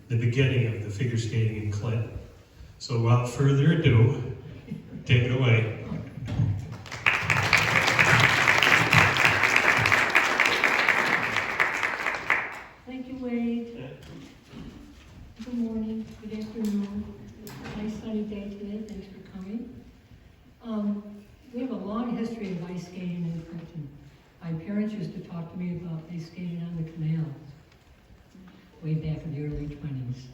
the beginning of the figure skating in Clinton. So without further ado, take it away. Thank you, Wade. Good morning, good afternoon. Nice sunny day today, thanks for coming. We have a long history of ice skating in Clinton. My parents used to talk to me about ice skating on the canal way back in the early 20s.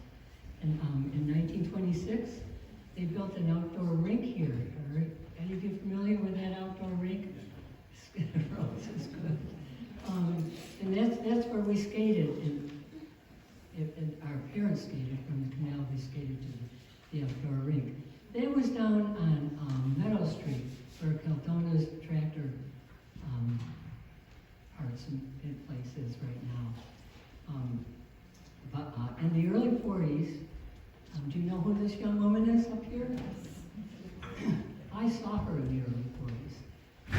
And in 1926, they built an outdoor rink here. Are any of you familiar with that outdoor rink? Rose is good. And that's where we skated. And our parents skated from the canal. We skated to the outdoor rink. That was down on Meadow Street, where Caldona's tractor parts and places right now. But in the early 40s, do you know who this young woman is up here? I saw her in the early 40s.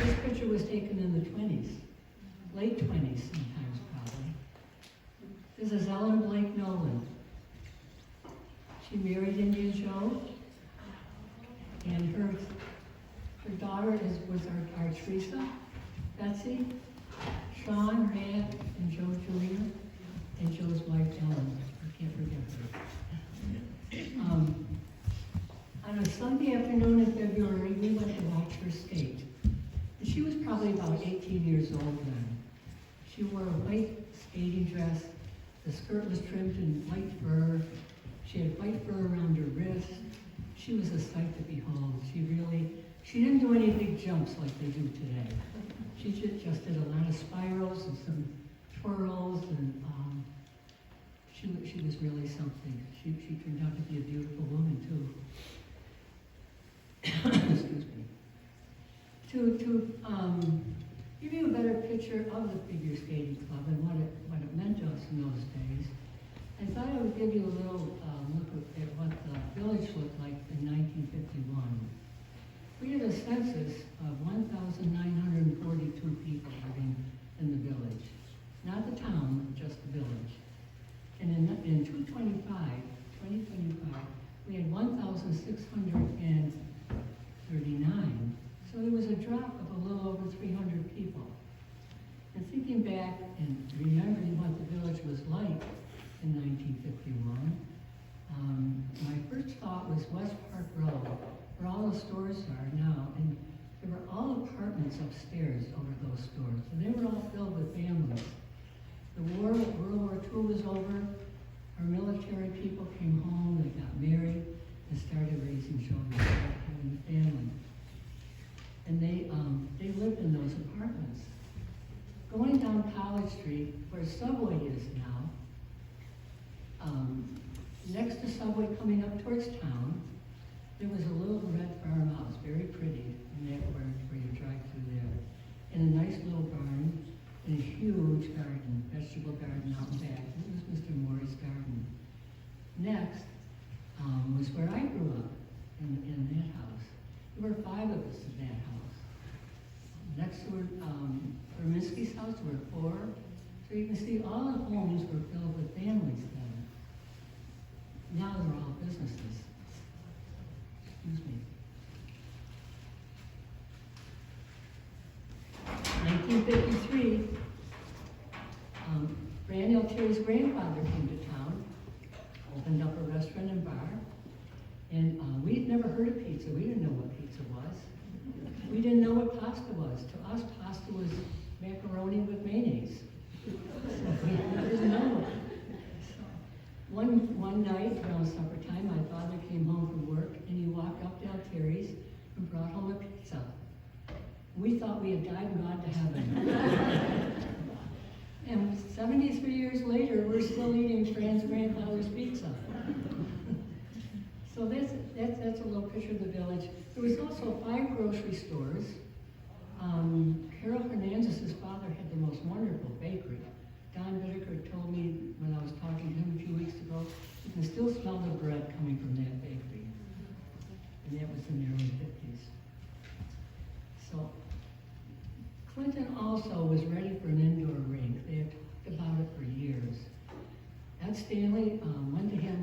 This picture was taken in the 20s, late 20s sometimes probably. This is Ellen Blake Nolan. She married Indian Joe, and her daughter was our Teresa, Betsy, Sean, Matt, and Joe Julia, and Joe's wife Ellen. I can't forget her. On a Sunday afternoon in February, we went to watch her skate. And she was probably about 18 years old then. She wore a white skating dress. The skirt was trimmed in white fur. She had white fur around her wrist. She was a sight to behold. She didn't do any big jumps like they do today. She just did a lot of spirals and some twirls, and she was really something. She turned out to be a beautiful woman too. Excuse me. To give you a better picture of the figure skating club and what it meant to us in those days, I thought I would give you a little look at what the village looked like in 1951. We had a census of 1,942 people living in the village. Not the town, just the village. And in 2025, we had 1,639. So it was a drop of a little over 300 people. And thinking back and remembering what the village was like in 1951, my first thought was West Park Road, where all the stores are now. And there were all apartments upstairs over those stores. And they were all filled with families. The World War II was over. Our military people came home, they got married, and started raising children, started having a family. And they lived in those apartments. Going down College Street, where Subway is now, next to Subway coming up towards town, there was a little red farmhouse, very pretty, and that where you drive through there. And a nice little barn, and a huge garden, vegetable garden out back. It was Mr. Morey's garden. Next was where I grew up, in that house. There were 5 of us in that house. Next to Erminsky's house, there were 4. So you can see all the homes were filled with families then. Now they're all businesses. Excuse me. 1953, Randy Terry's grandfather came to town, opened up a restaurant and bar, and we'd never heard of pizza. We didn't know what pizza was. We didn't know what pasta was. To us, pasta was macaroni with mayonnaise. So we didn't know. One night around supper time, my father came home from work, and he walked up to Terry's and brought home a pizza. We thought we had died and gone to heaven. And 73 years later, we're still eating Fran's grandfather's pizza. So that's a little picture of the village. There was also 5 grocery stores. Carol Hernandez's father had the most wonderful bakery. Don Whitaker told me when I was talking to him a few weeks ago, you can still smell the bread coming from that bakery. And that was in the early 50s. So Clinton also was ready for an indoor rink. They had talked about it for years. Ed Stanley went to him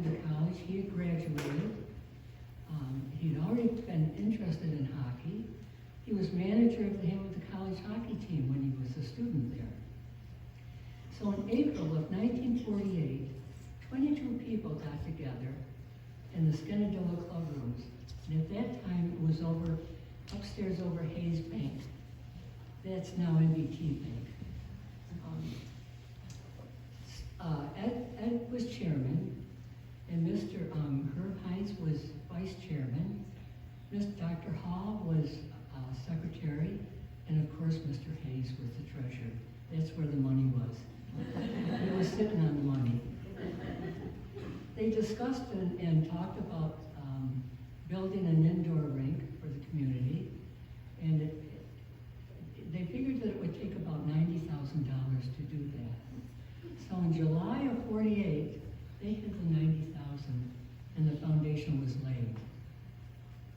team when he was a student there. So in April of 1948, 22 people got together in the Shenandoah club rooms. And at that time, it was upstairs over Hayes Bank. That's now NBT Bank. Ed was chairman, and Mr. Herb Heinz was vice chairman. Dr. Hall was secretary, and of course, Mr. Hayes was the treasurer. That's where the money was. He was sitting on the money. They discussed and talked about building an indoor rink for the community, and they figured that it would take about $90,000 to do that. So in July of '48, they hit the 90,000, and the foundation was laid,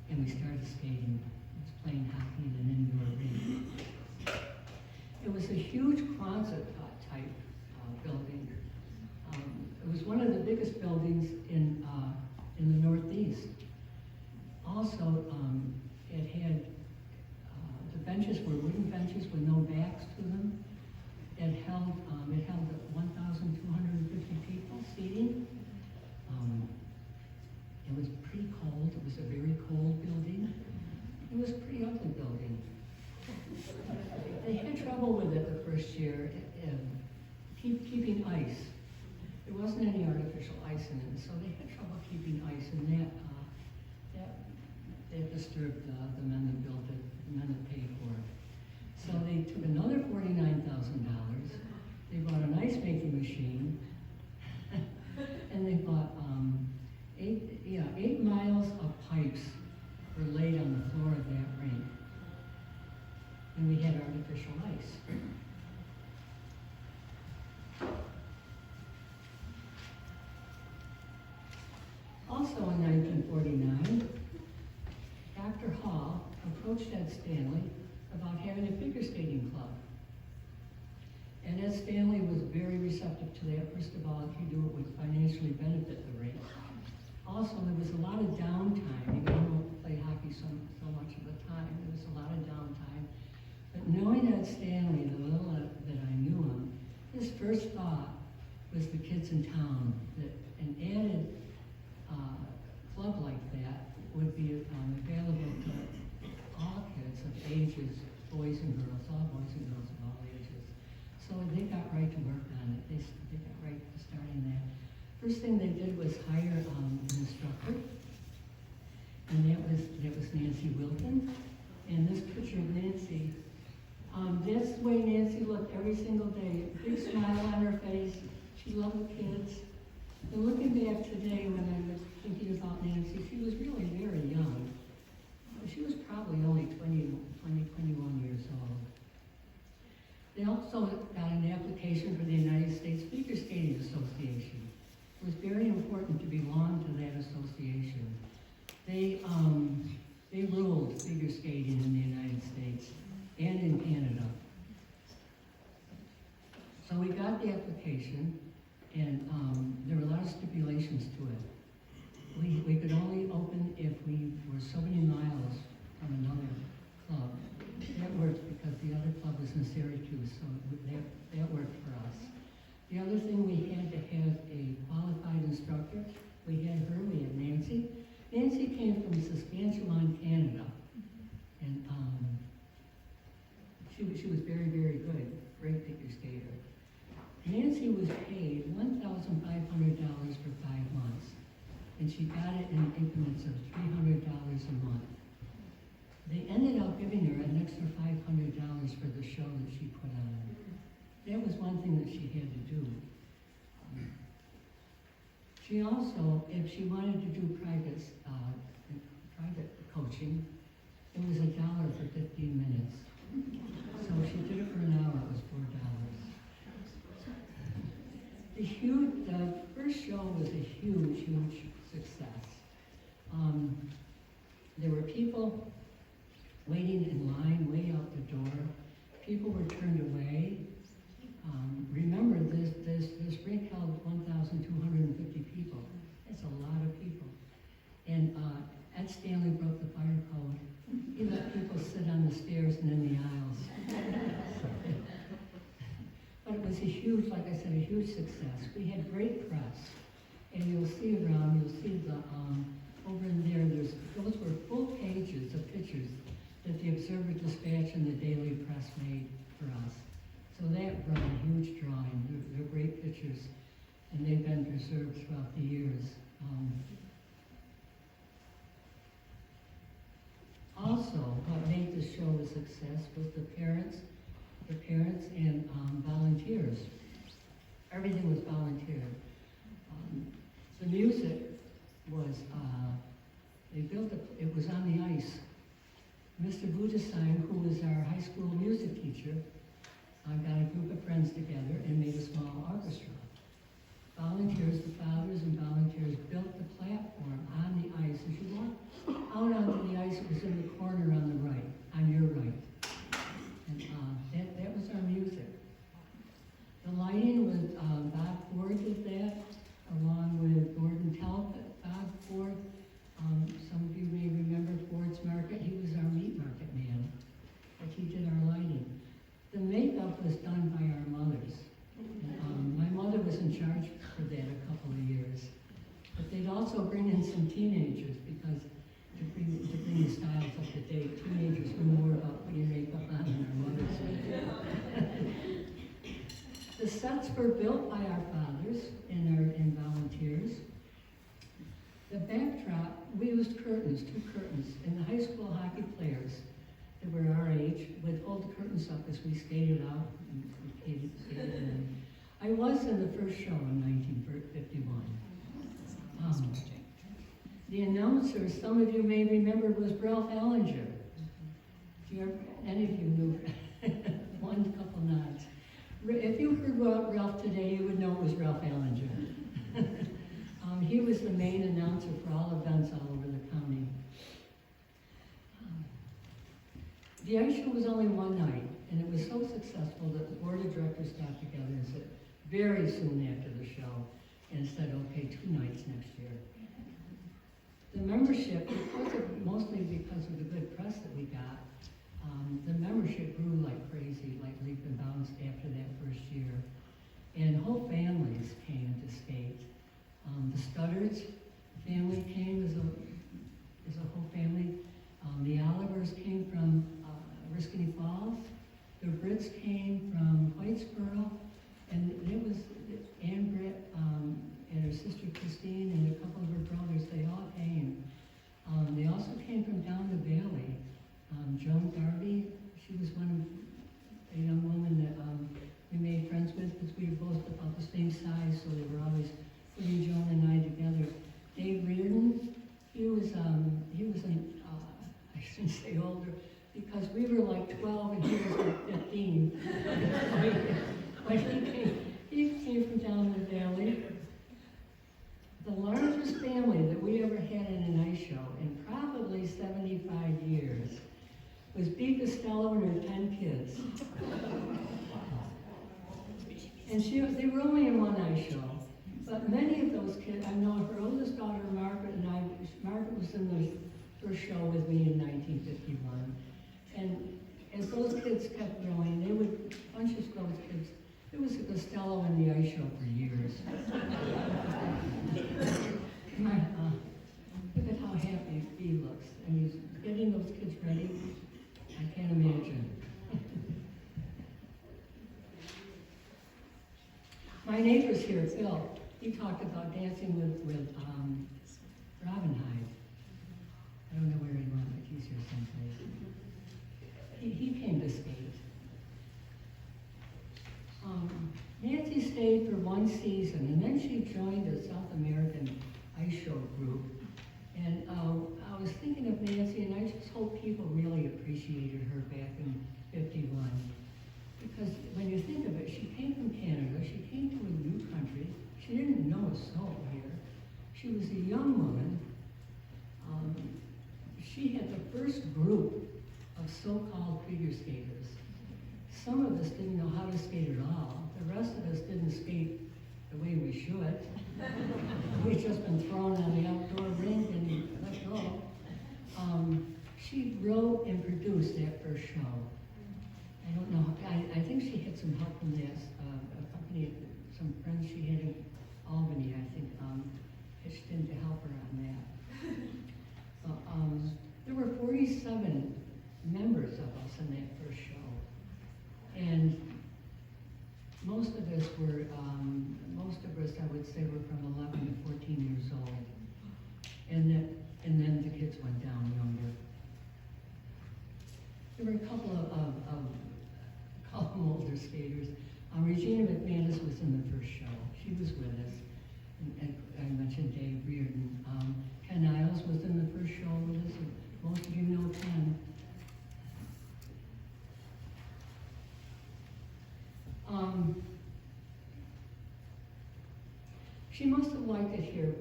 and we started skating. I was playing hockey in an indoor rink. It was a huge closet type building. It was one of the biggest buildings in the Northeast. Also, it had the benches were wooden benches with no backs to them. It held 1,250 people seating. It was pretty cold. It was a very cold building. It was a pretty ugly building. They had trouble with it the first year, keeping ice. There wasn't any artificial ice in it, so they had trouble keeping ice, and that disturbed the men that built it, the men that paid for it. So they took another $49,000. They bought an ice making machine, and they bought 8 miles of pipes were laid on the floor of that rink, and we had artificial ice. Also in 1949, Dr. Hall approached Ed Stanley about having a figure skating club. And Ed Stanley was very receptive to that. First of all, if you do it would financially benefit the rink. Also, there was a lot of downtime. You don't play hockey so much of the time. There was a lot of downtime. But knowing Ed Stanley, the little that I knew him, his first thought was the kids in town. That an added club like that would be available to all kids of ages, boys and girls, all boys and girls of all ages. So they got right to work on it. They got right to starting that. First thing they did was hire an instructor, and that was Nancy Wilton. And this picture of Nancy, that's the way Nancy looked every single day. Big smile on her face. She loved the kids. And looking back today when I was thinking about Nancy, she was really very young. She was probably only 21 years old. They also got an application for the United States Figure Skating Association. It was very important to belong to that association. They ruled figure skating in the United States and in Canada. So we got the application, and there were a lot of stipulations to it. We could only open if we were so many miles from another club. That worked because the other club was in Syracuse, so that worked for us. The other thing, we had to have a qualified instructor. We had her, we had Nancy. Nancy came from Saskatchewan, Canada, and she was very, very good, great figure skater. Nancy was paid $1,500 for 5 months, and she got it in increments of $300 a month. They ended up giving her an extra $500 for the show that she put on. That was one thing that she had to do. She also, if she wanted to do private coaching, it was $1 for 15 minutes. So if she did it for an hour, it was $4. The first show was a huge, huge success. There were people waiting in line way out the door. People were turned away. Remember, this rink held 1,250 people. That's a lot of people. And Ed Stanley broke the fire code. He let people sit on the stairs and in the aisles. huge success. We had great press. And you'll see around, you'll see the, over in there, those were full pages of pictures that the Observer Dispatch and the Daily Press made for us. So that brought a huge drawing. They're great pictures, and they've been preserved throughout the years. Also, what made the show a success was the parents and volunteers. Everything was volunteer. The music was, it was on the ice. Mr. Budasheim, who was our high school music teacher, got a group of friends together and made a small orchestra. Volunteers, the fathers and volunteers built the platform on the ice. As you walk out onto the ice, it was in the corner on the right, on your right. And that was our music. The lighting was, Bob Ford did that, along with Gordon Talbot. Bob Ford, some of you may remember Ford's Market. He was our meat market man, but he did our lighting. The makeup was done by our mothers. My mother was in charge for that a couple of years. But they'd also bring in some teenagers because to bring the styles up to date, teenagers knew more about putting makeup on than our mothers did. The sets were built by our fathers and volunteers. The backdrop, we used curtains, 2 curtains, and the high school hockey players that were our age would hold the curtains up as we skated out and skated in. I was in the first show in 1951. The announcer, some of you may remember, was Ralph Ellinger. Any of you knew? One couple nods. If you heard about Ralph today, you would know it was Ralph Ellinger. He was the main announcer for all events all over the county. The ice show was only one night, and it was so successful that the board of directors got together and said, very soon after the show, and said, okay, 2 nights next year. The membership, mostly because of the good press that we got, the membership grew like crazy, like leap and bounds after that first year. And whole families came to skate. The Studdards family came as a whole family. The Olivers came from Riscony Falls. The Brits came from Whitesboro. And it was Ann Britt and her sister Christine and a couple of her brothers, they all came. They also came from down the valley. Joan Darby, she was one of a young woman that we made friends with because we were both about the same size, so they were always putting Joan and I together. Dave Reardon, he was I shouldn't say older, because we were like 12 and he was like 15. But he came from down the valley. The largest family that we ever had in an ice show in probably 75 years was Bea Costello and her 10 kids. And they were only in one ice show. But many of those kids, I know her oldest daughter, Margaret, and Margaret was in the first show with me in 1951. And as those kids kept growing, bunches of those kids, it was a Costello in the ice show for years. Look at how happy Bea looks. And he's getting those kids ready. I can't imagine. My neighbor's here, Phil. He talked about dancing with Robinhyde. I don't know where he went, but he's here someplace. He came to skate. Nancy stayed for one season, and then she joined a South American ice show group. And I was thinking of Nancy, and I just hope people really appreciated her back in '51. Because when you think of it, she came from Canada, she came to a new country, she didn't know a soul here. She was a young woman. She had the first group of so-called figure skaters. Some of us didn't know how to skate at all. The rest of us didn't skate the way we should. We'd just been thrown on the outdoor rink and let go. She wrote and produced that first show. I don't know, I think she had some help from this, a company, some friends she had in Albany, I think, pitched in to help her on that. So, there were 47 members of us in that first show. And most of us, I would say, were from 11 to 14 years old. And then the kids went down younger. There were a couple of older skaters. Regina McManus was in the first show. She was with us. And I mentioned Dave Reardon. Ken Niles was in the first show with us. Most of you know Ken. She must have liked it here.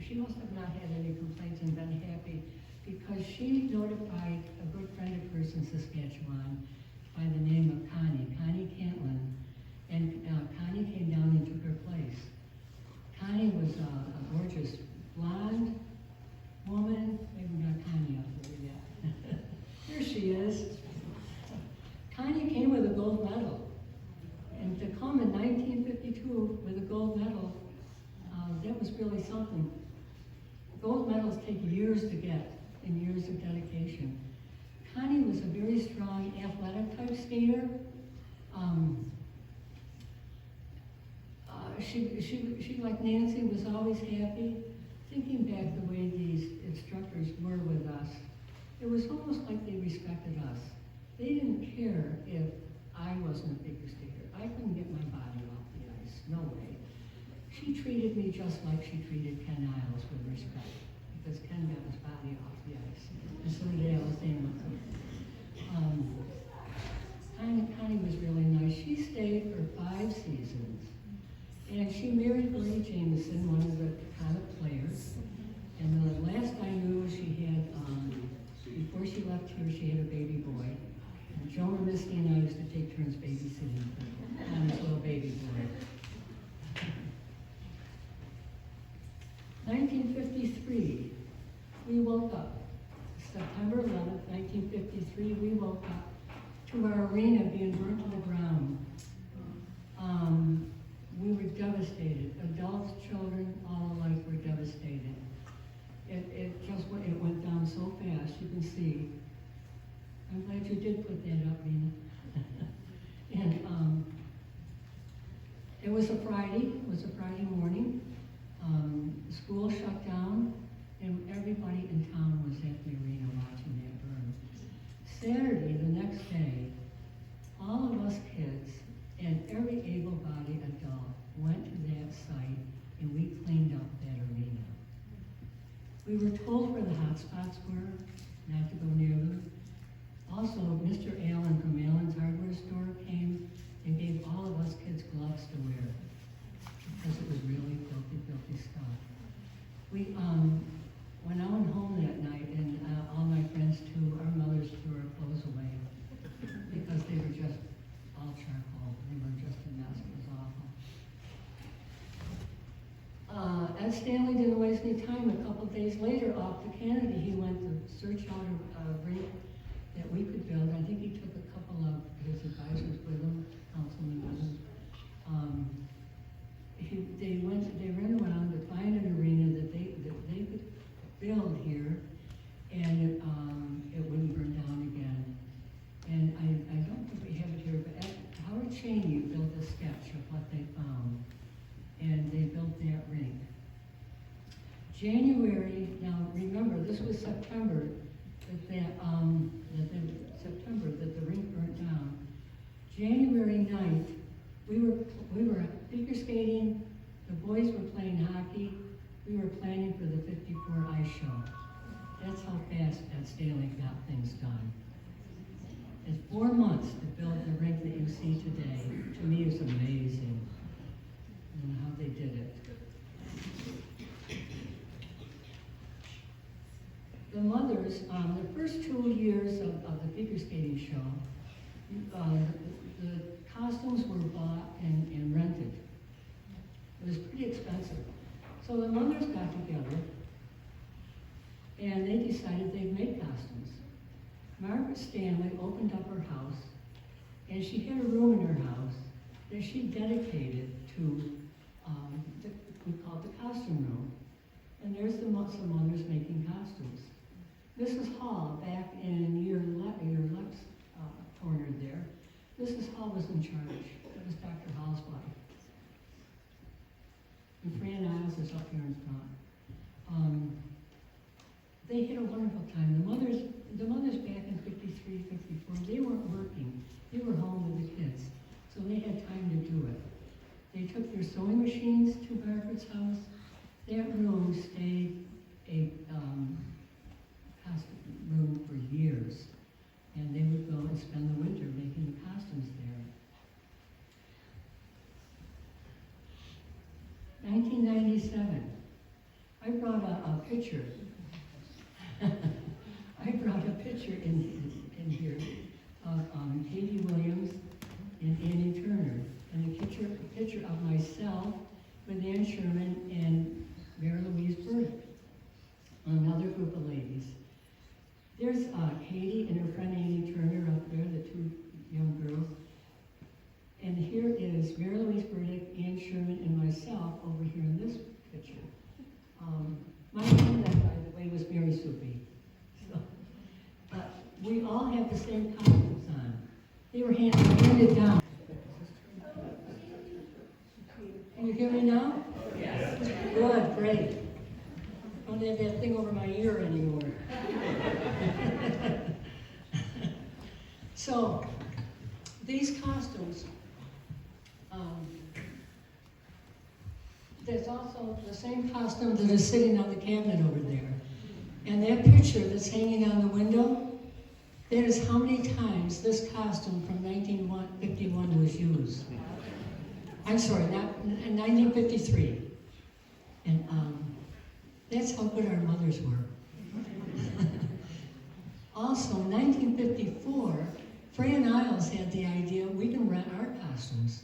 She must have not had any complaints and been happy because she notified a good friend of hers in Saskatchewan by the name of Connie Cantlin, and Connie came down and took her place. Connie was a gorgeous blonde woman. Maybe not Connie up there yet. Here she is. Connie came with a gold medal. And to come in 1952 with a gold medal, that was really something. Gold medals take years to get and years of dedication. Connie was a very strong athletic type skater. She, like Nancy, was always happy. Thinking back the way these instructors were with us, it was almost like they respected us. They didn't care if I wasn't a figure skater. I couldn't get my body off the ice, no way. She treated me just like she treated Ken Niles with respect, because Ken got his body off the ice, and so did Alexander. Connie was really nice. She stayed for 5 seasons, and she married Ray Jameson, one of the comic players. And the last I knew, she had, before she left here, she had a baby boy. And Jonah, Misty, and I used to take turns babysitting Connie's little baby boy. 1953, we woke up. September 11th, 1953, we woke up to our arena being burnt to the ground. We were devastated. Adults, children, all alike were devastated. It went down so fast, you can see. I'm glad you did put that up, Rena. And it was a Friday morning. School shut down, and everybody in town was at the arena watching that burn. Saturday, the next day, all of us kids and every able-bodied adult went to that site, and we cleaned up that arena. We were told where the hot spots were, not to go near them. Also, Mr. Allen from Allen's Hardware Store came and gave all of us kids gloves to wear because it was really filthy stuff. We went out home that night, and all my friends too, our mothers threw our clothes away because they were just all charcoal. They were just a mess. It was awful. Ed Stanley didn't waste any time. A couple days later, off to Canada, he went to search out a rink that we could build. I think he took a couple of his advisors with him, councilmen with him. They ran around to find an arena that they could build here, and it wouldn't burn down again. And I don't think we have it here, but Howard Cheney built a sketch of what they found, and they built that rink. January, now remember, this was September, September that the rink burnt down. January 9th, we were figure skating, the boys were playing hockey, we were planning for the 54 ice show. That's how fast Ed Stanley got things done. It's 4 months to build the rink that you see today. To me, is amazing, and how they did it. The mothers, the first 2 years of the figure skating show, the costumes were bought and rented. It was pretty expensive. So the mothers got together, and they decided they'd make costumes. Margaret Stanley opened up her house, and she had a room in her house, that she dedicated to, we call it the costume room. And there's some mothers making costumes. Mrs. Hall, back in your left corner there, Mrs. Hall was in charge. That was Dr. Hall's wife. And Fran Isles is up here in front. They had a wonderful time. The mothers back in 53, 54, they weren't working. They were home with the kids. So they had time to do it. They took their sewing machines to Margaret's house. That room stayed a costume room for years. And they would go and spend the winter making the costumes there. 1997, I brought a picture. I brought a picture in here of Katie Williams and Annie Turner, and a picture of myself with Ann Sherman and Mary Louise Burdick, another group of ladies. There's Katie and her friend Annie Turner up there, the two young girls. And here is Mary Louise Burdick, Ann Sherman, and myself over here in this picture. My friend, by the way, was Mary Soupy. So, but we all have the same costumes on. They were handed down. Can you hear me now? Yes. Good, great. Don't have that thing over my ear anymore. So, these costumes, there's also the same costume that is sitting on the cabinet over there. And that picture that's hanging on the window, that is how many times this costume from 1951 was used. I'm sorry, not in 1953. And that's how good our mothers were. Also, in 1954, Fran Isles had the idea we can rent our costumes.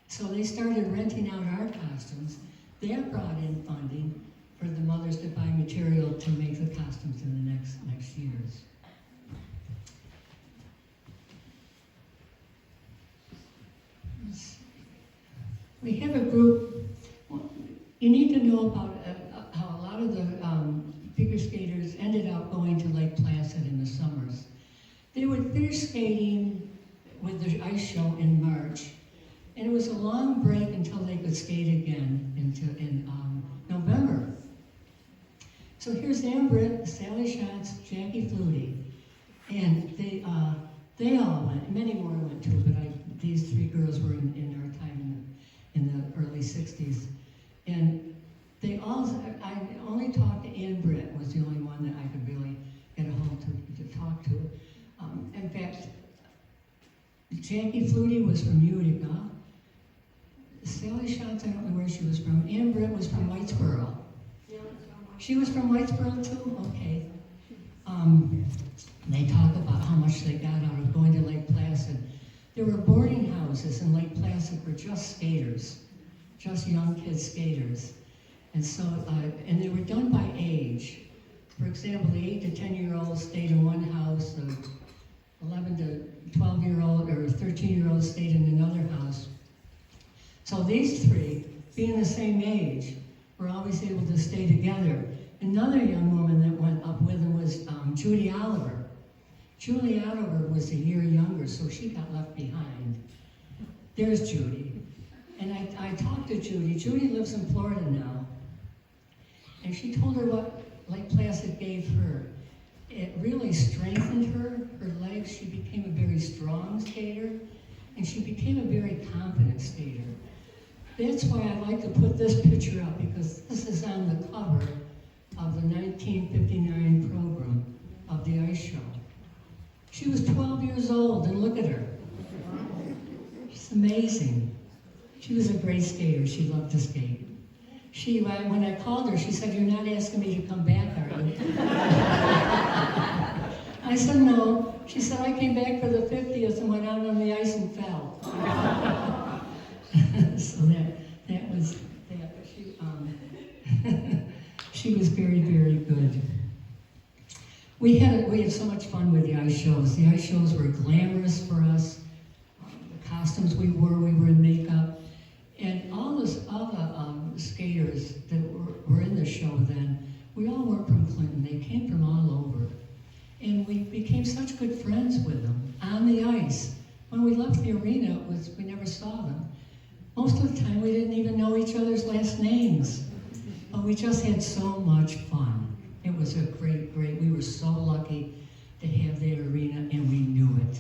So they started renting out our costumes. That brought in funding for the mothers to buy material to make the costumes in the next years. We have a group. You need to know about how a lot of the figure skaters ended up going to Lake Placid in the summers. They would finish skating with the ice show in March, and it was a long break until they could skate again in November. So here's Ann Britt, Sally Schatz, Jackie Flutie, and they all went. Many more went too, but these three girls were in our time in the early 60s. And they all, I only talked to Ann Britt, was the only one that I could really get a hold to talk to. In fact, Jackie Flutie was from Utica. Sally Schatz, I don't know where she was from. Ann Britt was from Whitesboro. She was from Whitesboro too? Okay. They talk about how much they got out of going to Lake Placid. There were boarding houses in Lake Placid for just skaters, just young kids skaters. And so, and they were done by age. For example, the 8 to 10-year-olds stayed in one house, the 11 to 12-year-old or 13-year-old stayed in another house. So these three, being the same age, were always able to stay together. Another young woman that went up with them was Judy Oliver. Julie Oliver was a year younger, so she got left behind. There's Judy. And I talked to Judy. Judy lives in Florida now. And she told her what Lake Placid gave her. It really strengthened her legs. She became a very strong skater, and she became a very confident skater. That's why I like to put this picture up, because this is on the cover of the 1959 program of the ice show. She was 12 years old, and look at her. She's amazing. She was a great skater. She loved to skate. When I called her, she said, "You're not asking me to come back, are you?" I said, "No." She said, "I came back for the 50th and went out on the ice and fell." So that was that. She was very, very good. We had so much fun with the ice shows. The ice shows were glamorous for us. The costumes we wore in makeup. And all the skaters that were in the show then, we all were from Clinton. They came from all over. And we became such good friends with them on the ice. When we left the arena, we never saw them. Most of the time, we didn't even know each other's last names. But we just had so much fun. It was a great, we were so lucky to have that arena, and we knew it.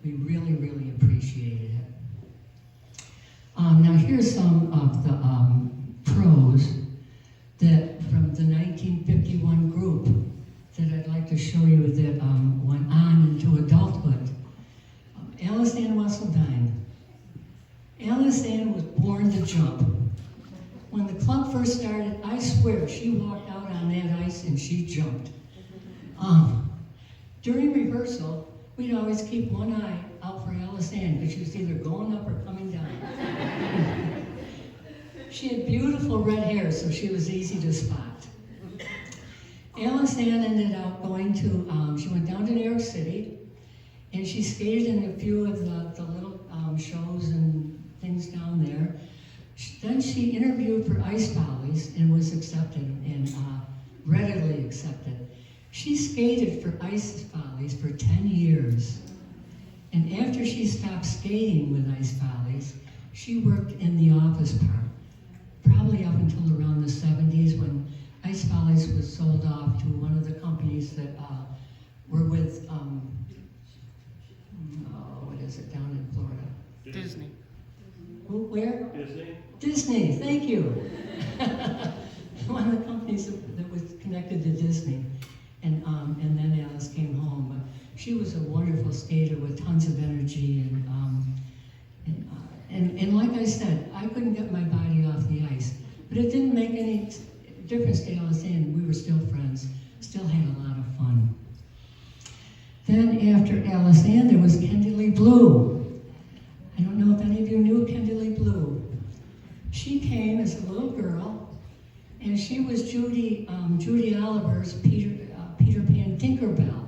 We really, really appreciated it. Now here's some of the pros that from the 1951 group that I'd like to show you that went on into adulthood. Alice Ann Wesseldine. Alice Ann was born to jump. When the club first started, I swear she walked out on that ice and she jumped. During rehearsal, we'd always keep one eye out for Alice Ann because she was either going up or coming down. She had beautiful red hair, so she was easy to spot. Alice Ann ended up going to, she went down to New York City, and she skated in a few of the little shows and things down there. Then she interviewed for Ice Follies and was accepted, and readily accepted. She skated for Ice Follies for 10 years. And after she stopped skating with Ice Follies, she worked in the office part, probably up until around the 70s when Ice Follies was sold off to one of the companies that were with, what is it, down in Florida? Disney. Where? Disney. Disney, thank you. One of the companies that was connected to Disney. And then Alice came home. But she was a wonderful skater with tons of energy. And like I said, I couldn't get my body off the ice. But it didn't make any difference to Alice Ann. We were still friends, still had a lot of fun. Then after Alice Ann, there was Kendley Blue. I don't know if any of you knew Kendley Blue. She came as a little girl, and she was Judy Oliver's Peter Pan Tinkerbell.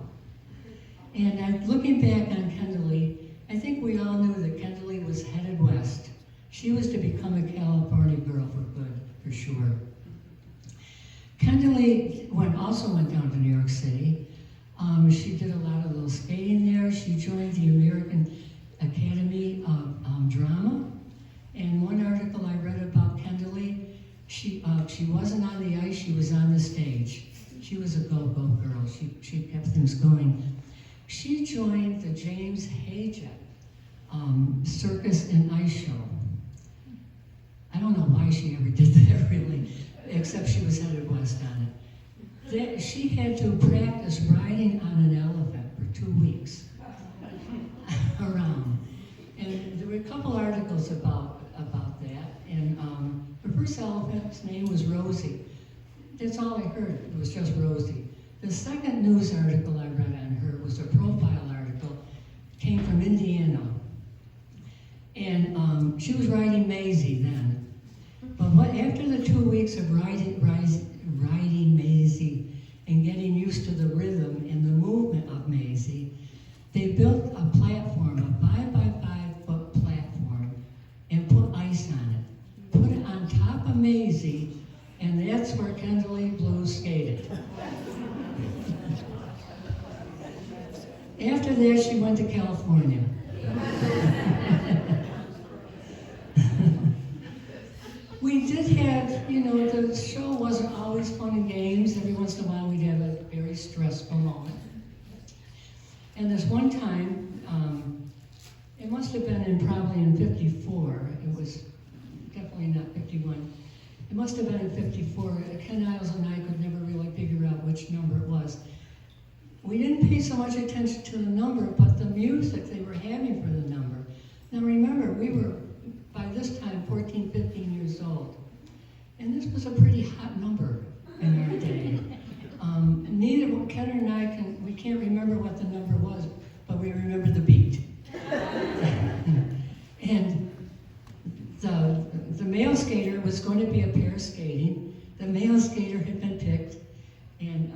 And looking back on Kendley, I think we all knew that Kendley was headed west. She was to become a California girl for good, for sure. Kendley also went down to New York City. She did a lot of little skating there. She joined the American Academy of Drama. And one article I read about Kendley, she wasn't on the ice, she was on the stage. She was a go-go girl. She kept things going. She joined the James Hayjet Circus and Ice Show. I don't know why she ever did that, really, except she was headed west on it. She had to practice riding on an elephant for 2 weeks around. And there were a couple articles about that. And her first elephant's name was Rosie. That's all I heard. It was just Rosie. The second news article I read on her was a profile article. Came from Indiana. And she was riding Maisie then. But after the 2 weeks of riding Maisie and getting used to the rhythm and the movement of Maisie, they built a platform, a 5 by 5 foot platform, and put ice on it. Put it on top of Maisie, and that's where Kendley Blue skated. After that, she went to California. We did have, the show wasn't always fun and games. Every once in a while, we'd have a very stressful moment. And this one time, it must have been probably in 54. It was definitely not 51. It must have been in 54. Ken Niles and I could never really figure out which number it was. We didn't pay so much attention to the number, but the music they were having for the number. Now remember, we were, by this time, 14, 15 years old. And this was a pretty hot number in our day. Neither Ken and I we can't remember what the number was, but we remember the beat. And the male skater was going to be a pair skating. The male skater had been picked,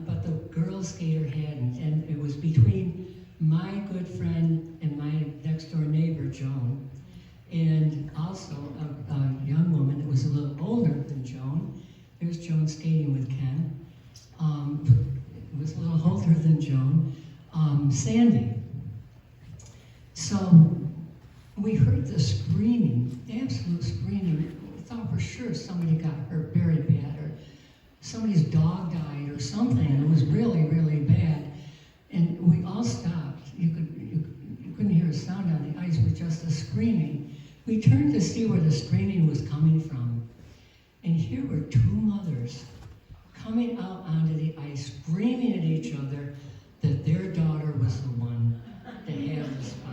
but the girl skater hadn't. And it was between my good friend and my next door neighbor, Joan. skating with Ken. It was a little older than Joan. Sandy. So we heard the screaming, absolute screaming. We thought for sure somebody got hurt very bad, or somebody's dog died or something. It was really, really bad. And we all stopped. You couldn't hear a sound on the ice with just the screaming. We turned to see where the screaming was coming from. And here were two mothers coming out onto the ice, screaming at each other that their daughter was the one to have the spot.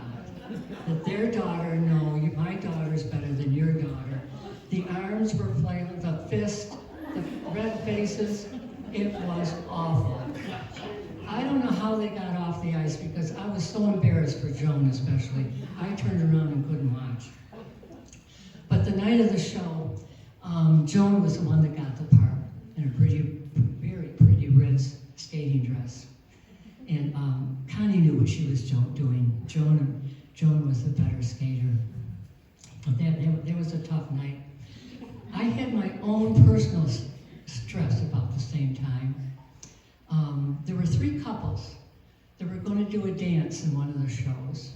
That their daughter, no, my daughter's better than your daughter. The arms were flailing, the fist, the red faces. It was awful. I don't know how they got off the ice because I was so embarrassed for Joan especially. I turned around and couldn't watch. But the night of the show, Joan was the one that got the part in a very pretty red skating dress. And Connie knew what she was doing. Joan was the better skater. But that was a tough night. I had my own personal stress about the same time. There were 3 couples that were going to do a dance in one of the shows.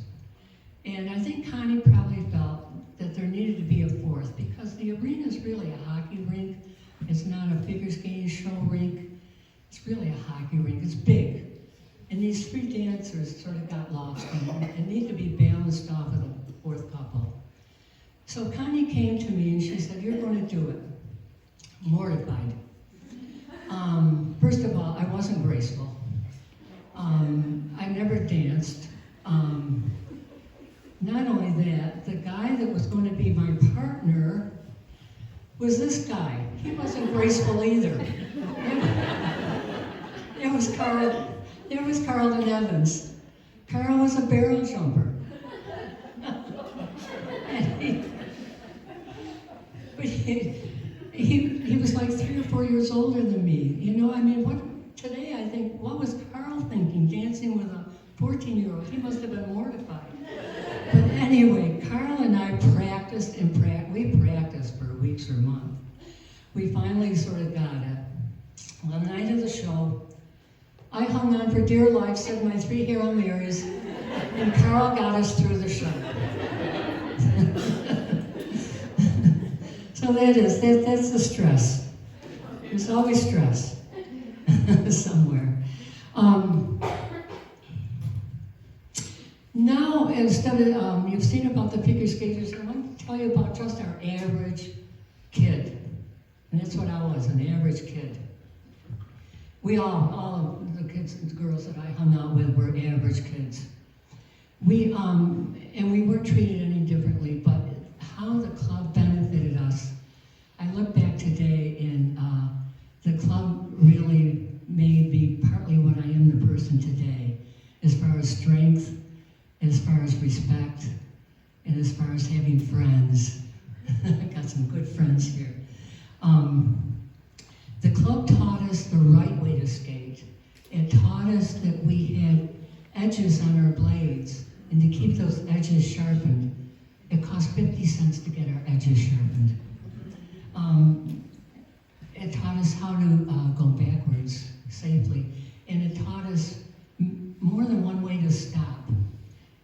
And I think Connie probably felt that there needed to be a 4th because the arena is really a hockey rink. It's not a figure skating show rink. It's really a hockey rink. It's big. And these 3 dancers sort of got lost and need to be balanced off of the 4th couple. So Connie came to me and she said, "You're going to do it." Mortified. First of all, I wasn't graceful. I never danced. Not only that, the guy that was going to be my partner was this guy. He wasn't graceful either. It was Carlton Evans. Carl was a barrel jumper. But he was like 3 or 4 years older than me. You know, I mean, today I think, what was Carl thinking, dancing with a 14-year-old? He must have been mortified. But anyway, Carl and I practiced and we practiced for weeks or months. We finally sort of got it. On the night of the show, I hung on for dear life, said my 3 Hail Marys, and Carl got us through the show. So that's the stress. There's always stress somewhere. Now, instead of, you've seen about the figure skaters, I want to tell you about just our average kid. And that's what I was, an average kid. We all of the kids and girls that I hung out with were average kids. And we weren't treated any differently, but how the club benefited us. I look back today and the club really made me partly what I am the person today, as far as strength, as far as respect, and as far as having friends. I got some good friends here. The club taught us the right way to skate. It taught us that we had edges on our blades, and to keep those edges sharpened, it cost 50 cents to get our edges sharpened. It taught us how to go backwards safely, and it taught us more than one way to stop.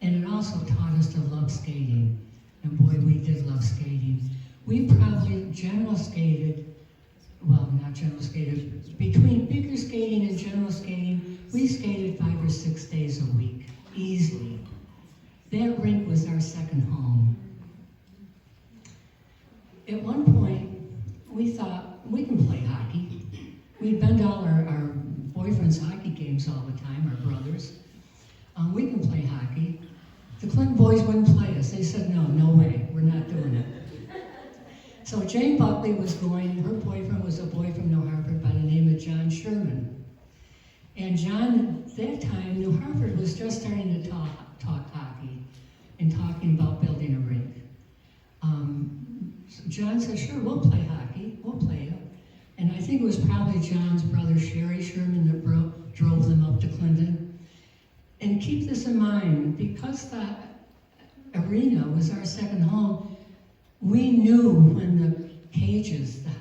And it also taught us to love skating. And boy, we did love skating. We probably general skated, well, not general skated, between figure skating and general skating, we skated 5 or 6 days a week, easily. That rink was our second home. At one point, we thought, we can play hockey. We'd been to all our boyfriends' hockey games all the time, our brothers. We can play hockey. The Clinton boys wouldn't play us. They said, no way, we're not doing it. So Jane Buckley was going, her boyfriend was a boy from New Hartford by the name of John Sherman. And John, at that time, New Hartford was just starting to talk hockey and talking about building a rink. So John said, sure, we'll play hockey, we'll play it. And I think it was probably John's brother, Sherry Sherman, that drove them up to Clinton. And keep this in mind, because the arena was our second home, we knew when the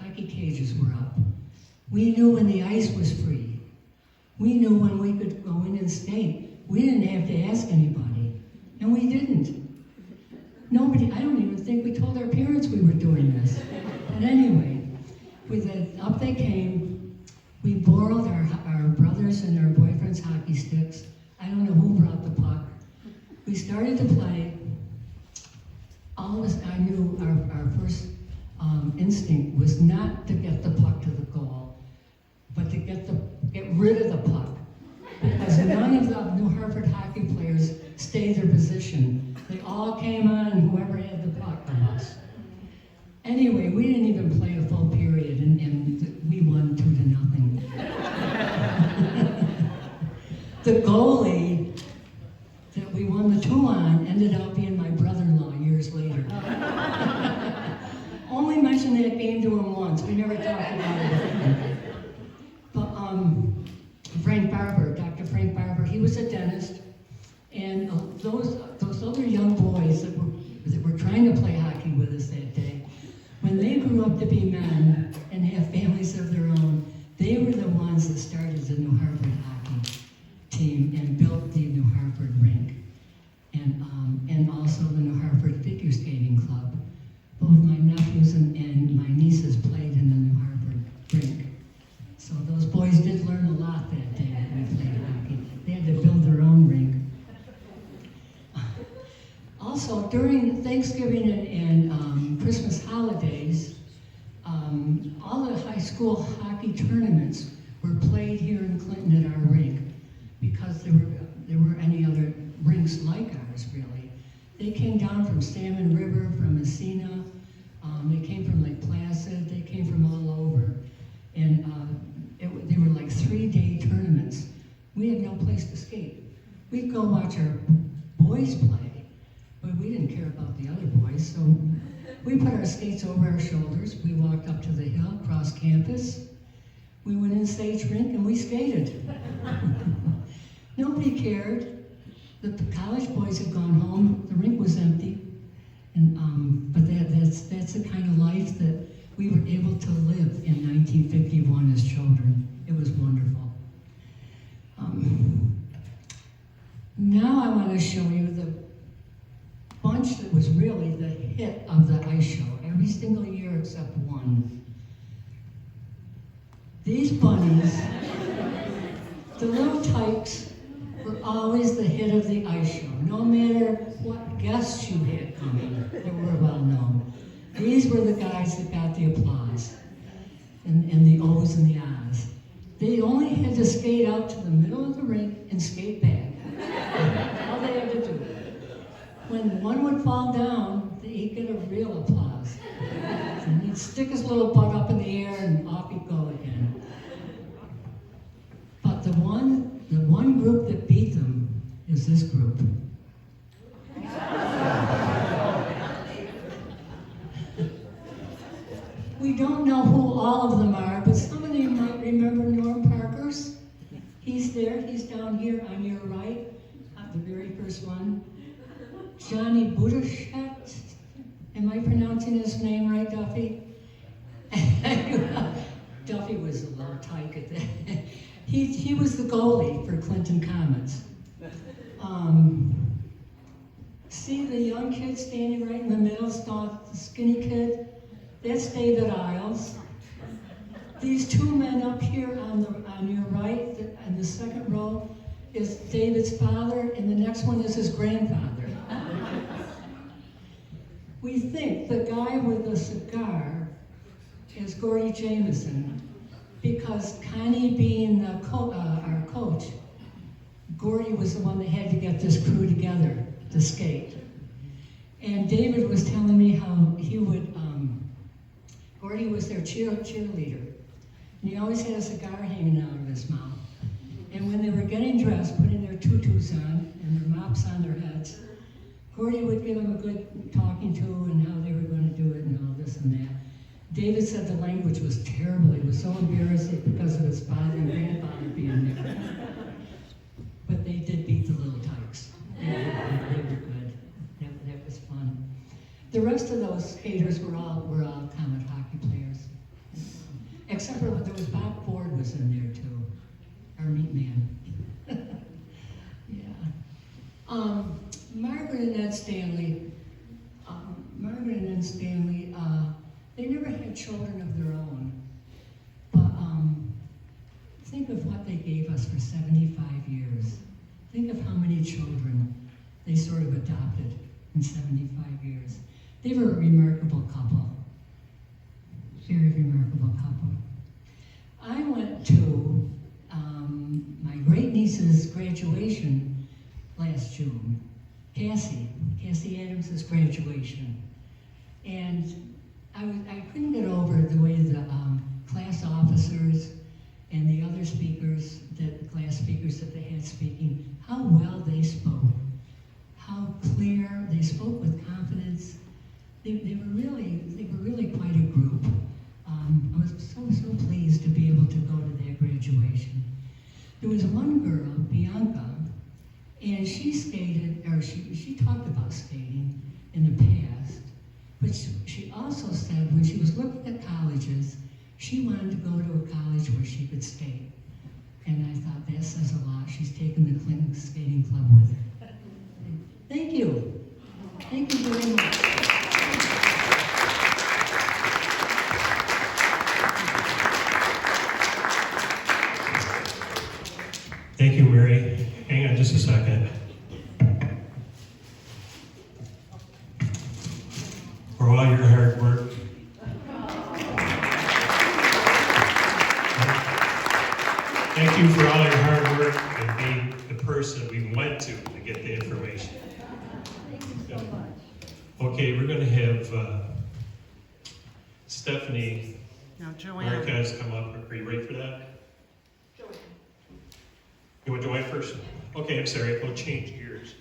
hockey cages were up. We knew when the ice was free. We knew when we could go in and skate. We didn't have to ask anybody, and we didn't. Nobody, I don't even think we told our parents we were doing this. But anyway, up they came. We borrowed our brothers and our boyfriends' hockey sticks. I don't know who brought the puck. We started to play. All of us, I knew our first instinct was not to get the puck to the goal, but to get rid of the puck. Because none of the New Hartford hockey players stayed their position. They all came on, and whoever had the puck from us. Anyway, we didn't even play a full period, and we won 2-0. The goalie that we won the 2 on ended up being my brother-in-law years later. Only mentioned that game to him once. We never talked about it again. But Frank Barber, Dr. Frank Barber, he was a dentist, and those other young boys that were trying to play hockey with us that day, when they grew up to be men and have families of their own, they were the ones that started the New Hartford hockey team and built the New Hartford rink, and also the New Hartford figure skating club. Both my nephews and my nieces played in the New Hartford rink. So those boys did learn a lot that day when we played hockey. They had to build their own rink. Also, during Thanksgiving and Christmas holidays, all the high school hockey tournaments were played here in Clinton at our rink, because there were any other rinks like ours, really. They came down from Salmon River, from Messina, they came from Lake Placid, they came from all over. And they were like 3-day tournaments. We had no place to skate. We'd go watch our boys play, but we didn't care about the other boys, so we put our skates over our shoulders. We walked up to the hill, across campus. We went in Sage Rink and we skated. Nobody cared. The college boys had gone home. The rink was empty. And but that's the kind of life that we were able to live in 1951 as children. It was wonderful. Now I want to show you the bunch that was really the hit of the ice show, every single year except one. These bunnies, the little tykes, were always the hit of the ice show. No matter what guests you had coming, they were well known. These were the guys that got the applause, and the O's and the A's. They only had to skate out to the middle of the rink and skate back. All they had to do. When one would fall down, he'd get a real applause. And he'd stick his little butt up in the air and off he'd go again. But the one group that beat them is this group. We don't know who all of them are, but some of you might remember Norm Parkers. He's there, he's down here on your right, the very first one. Johnny Budashet, am I pronouncing his name right, Duffy? Duffy was a little tyke at that. He was the goalie for Clinton Comets. See the young kid standing right in the middle, the skinny kid? That's David Isles. These 2 men up here on your right, in the second row, is David's father, and the next one is his grandfather. We think the guy with the cigar is Gordy Jameson, because Connie being our coach, Gordy was the one that had to get this crew together to skate. And David was telling me how he would, Gordy was their cheerleader, and he always had a cigar hanging out of his mouth. And when they were getting dressed, putting their tutus on and their mops on their heads, Gordy would give them a good talking to and how they were going to do it and all this and that. David said the language was terrible. He was so embarrassed because of his father and grandfather being there. But they did beat the little tykes. They were good. That was fun. The rest of those skaters were all Comet hockey players. Except for there was Bob Stanley, Margaret and Ann Stanley, they never had children of their own. But think of what they gave us for 75 years. Think of how many children they sort of adopted in 75 years. They were a remarkable couple. Very remarkable couple. I went to my great niece's graduation last June. Cassie Adams' graduation. And I couldn't get over the way the class officers and the other speakers, the class speakers that they had speaking, how well they spoke, how clear, they spoke with confidence. They were really quite a group. I was so pleased to be able to go to their graduation. There was one girl, Bianca, and she skated, or she talked about skating in the past, but she also said when she was looking at colleges, she wanted to go to a college where she could skate. And I thought that says a lot. She's taken the Clinton Skating Club with her. Thank you. Thank you very much. Thank you, Mary. Hang on just a second. For all your hard work. Thank you for all your hard work and being the person we went to get the information. Thank you so much. Okay, we're going to have Stephanie Marquez come up. Are you ready for that? You want Joanne first? Okay, I'm sorry, we'll change gears.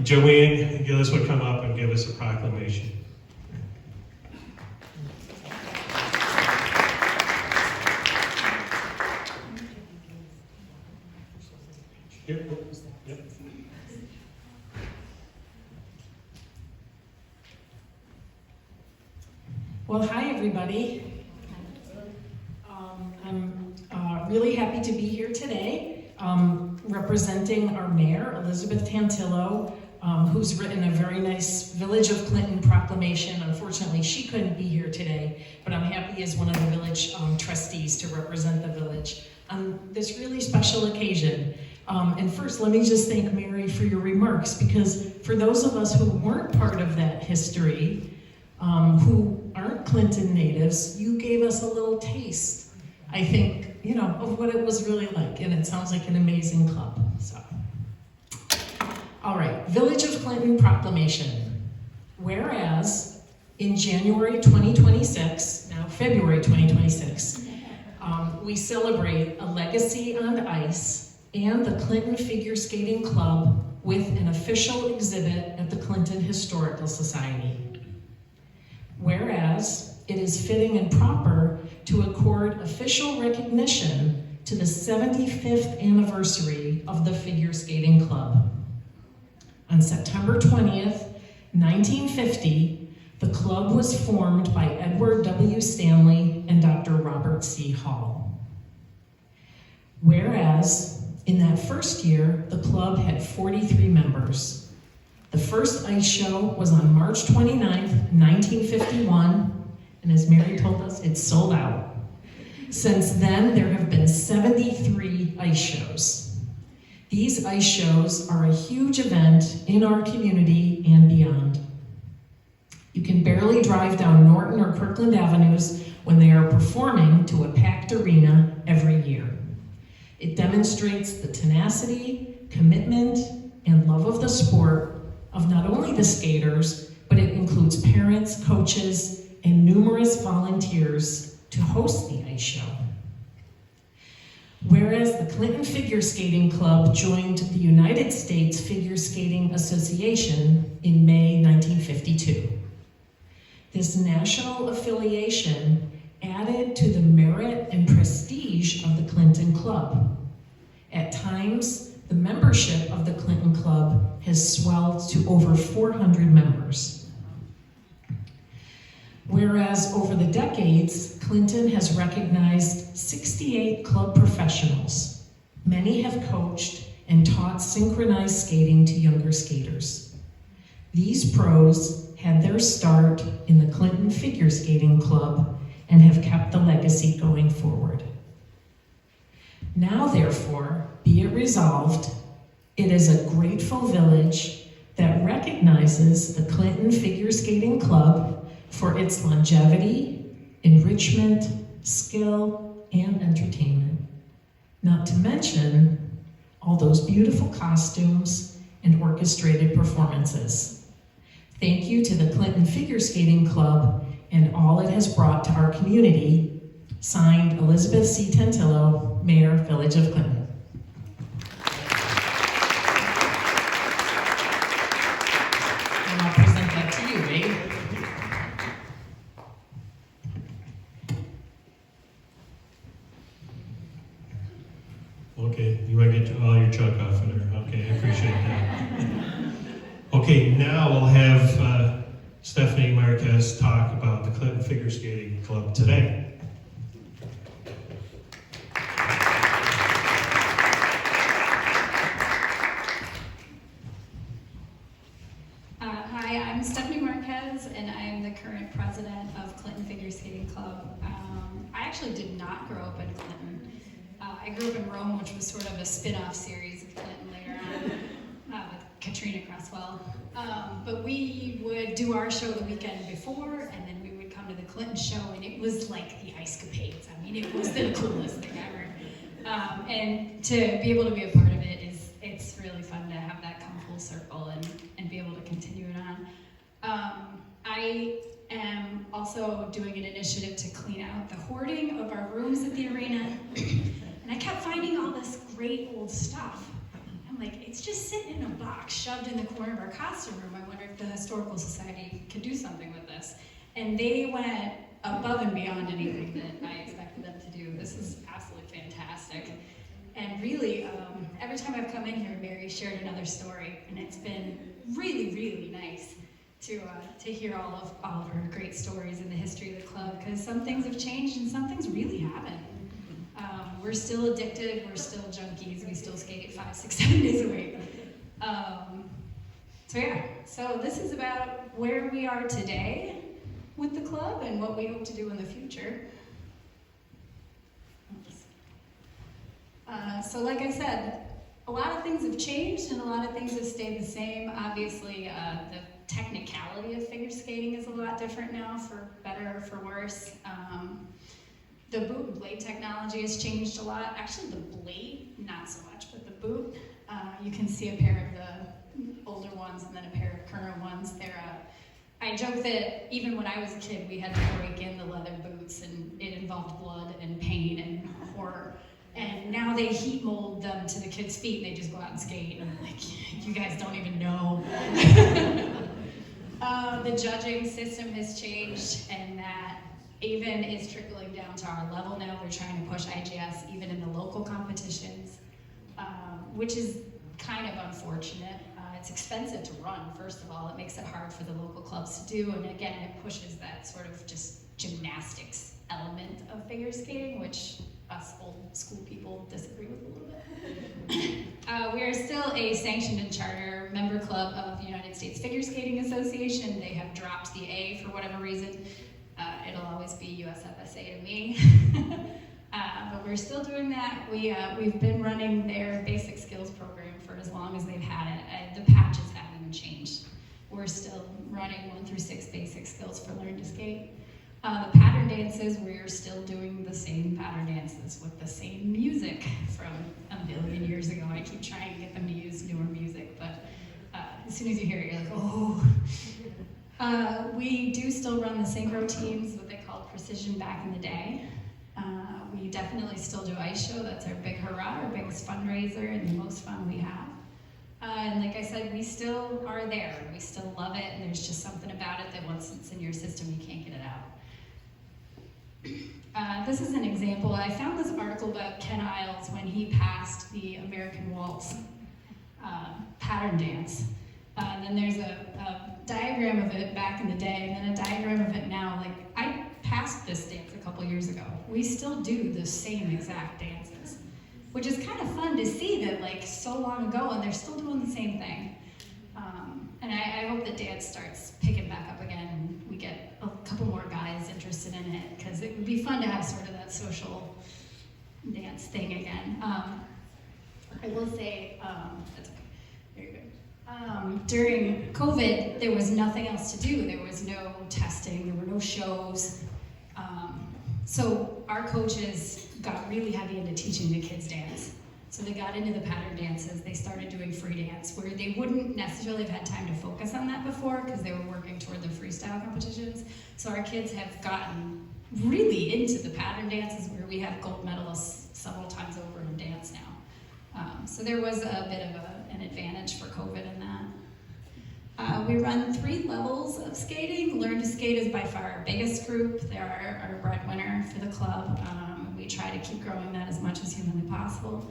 Joanne Gillis will come up and give us a proclamation. Here, yep. Well, hi, everybody. I'm really happy to be here today, representing our mayor, Elizabeth Tantillo, who's written a very nice Village of Clinton proclamation. Unfortunately, she couldn't be here today, but I'm happy as one of the village trustees to represent the village on this really special occasion. And first, let me just thank Mary for your remarks, because for those of us who weren't part of that history, who aren't Clinton natives, you gave us a little taste, I think, of what it was really like, and it sounds like an amazing club, so. All right, Village of Clinton Proclamation. Whereas, in January 2026, now February 2026, we celebrate a legacy on ice and the Clinton Figure Skating Club with an official exhibit at the Clinton Historical Society. Whereas, it is fitting and proper to accord official recognition to the 75th anniversary of the Figure Skating Club. On September 20th, 1950, the club was formed by Edward W. Stanley and Dr. Robert C. Hall. Whereas, in that first year, the club had 43 members. The first ice show was on March 29th, 1951, and as Mary told us, it's sold out. Since then, there have been 73 ice shows. These ice shows are a huge event in our community and beyond. You can barely drive down Norton or Kirkland Avenues when they are performing to a packed arena every year. It demonstrates the tenacity, commitment, and love of the sport of not only the skaters, but it includes parents, coaches, and numerous volunteers to host the ice show. Whereas the Clinton Figure Skating Club joined the United States Figure Skating Association in May 1952. This national affiliation added to the merit and prestige of the Clinton Club. At times, the membership of the Clinton Club has swelled to over 400 members. Whereas over the decades, Clinton has recognized 68 club professionals. Many have coached and taught synchronized skating to younger skaters. These pros had their start in the Clinton Figure Skating Club and have kept the legacy going forward. Now, therefore, be it resolved, it is a grateful village that recognizes the Clinton Figure Skating Club for its longevity, enrichment, skill, and entertainment. Not to mention all those beautiful costumes and orchestrated performances. Thank you to the Clinton Figure Skating Club and all it has brought to our community. Signed, Elizabeth C. Tantillo, Mayor, Village of Clinton. And I'll present that to you, Wade. Okay, you might get all your chuck off of there. Okay, I appreciate that. Okay, now we'll have Stephanie Marquez talk about the Clinton Figure Skating Club today. Hi, I'm Stephanie Marquez, and I am the current president of Clinton Figure Skating Club. I actually did not grow up in Clinton. I grew up in Rome, which was sort of a spin-off series of Clinton later on with Katrina Cresswell. But we would do our show the weekend before, and then we would come to the Clinton show, and it was like the Ice-Capades. I mean, it was the coolest thing ever. And to be able to be a part of it it's really fun to have that come full circle and be able to continue it on. I am also doing an initiative to clean out the hoarding of our rooms at the arena. And I kept finding all this great old stuff. I'm like, it's just sitting in a box shoved in the corner of our costume room. I wonder if the Historical Society could do something with this. And they went above and beyond anything that I expected them to do. This is absolutely fantastic. And really, every time I've come in here, Mary shared another story, and it's been really, really nice to hear all of her great stories in the history of the club, because some things have changed and some things really haven't. We're still addicted, we're still junkies, we still skate 5, 6, 7 days a week. So this is about where we are today with the club and what we hope to do in the future. So like I said, a lot of things have changed and a lot of things have stayed the same. Obviously, the technicality of figure skating is a lot different now, for better or for worse. The boot and blade technology has changed a lot. Actually, the blade, not so much, but the boot, you can see a pair of the older ones and then a pair of current ones. I joke that even when I was a kid, we had to break in the leather boots, and it involved blood and pain and horror. And now they heat mold them to the kids' feet, and they just go out and skate. And I'm like, you guys don't even know. The judging system has changed, and that even is trickling down to our level now. They're trying to push IGS even in the local competitions, which is kind of unfortunate. It's expensive to run, first of all. It makes it hard for the local clubs to do, and again, it pushes that sort of just gymnastics element of figure skating, which us old school people disagree with a little bit. We are still a sanctioned and charter member club of the United States Figure Skating Association. They have dropped the A for whatever reason. It'll always be USFSA to me. But we're still doing that. We've been running their basic skills program for as long as they've had it. The patches haven't even changed. We're still running 1 through 6 basic skills for Learn to Skate. The pattern dances, we're still doing the same pattern dances with the same music from a million years ago. I keep trying to get them to use newer music, but as soon as you hear it, you're like, oh. We do still run the synchro teams, what they called precision back in the day. We definitely still do ice show. That's our big hurrah, our biggest fundraiser, and the most fun we have. And like I said, we still are there. We still love it, and there's just something about it that once it's in your system, you can't get it out. This is an example. I found this article about Ken Isles when he passed the American Waltz pattern dance. And then there's a diagram of it back in the day, and then a diagram of it now. Like, I passed this dance a couple years ago. We still do the same exact dances, which is kind of fun to see that, like, so long ago, and they're still doing the same thing. And I hope that dance starts picking back up again and we get a couple more guys interested in it, because it would be fun to have sort of that social dance thing again. I will say, that's okay, very good. During COVID, there was nothing else to do. There was no testing, there were no shows. So our coaches got really heavy into teaching the kids dance. So they got into the pattern dances, they started doing free dance, where they wouldn't necessarily have had time to focus on that before because they were working toward the freestyle competitions. So our kids have gotten really into the pattern dances, where we have gold medalists several times over in dance now. So there was a bit of an advantage for COVID in that. We run 3 levels of skating. Learn to Skate is by far our biggest group. They're our breadwinner for the club. We try to keep growing that as much as humanly possible.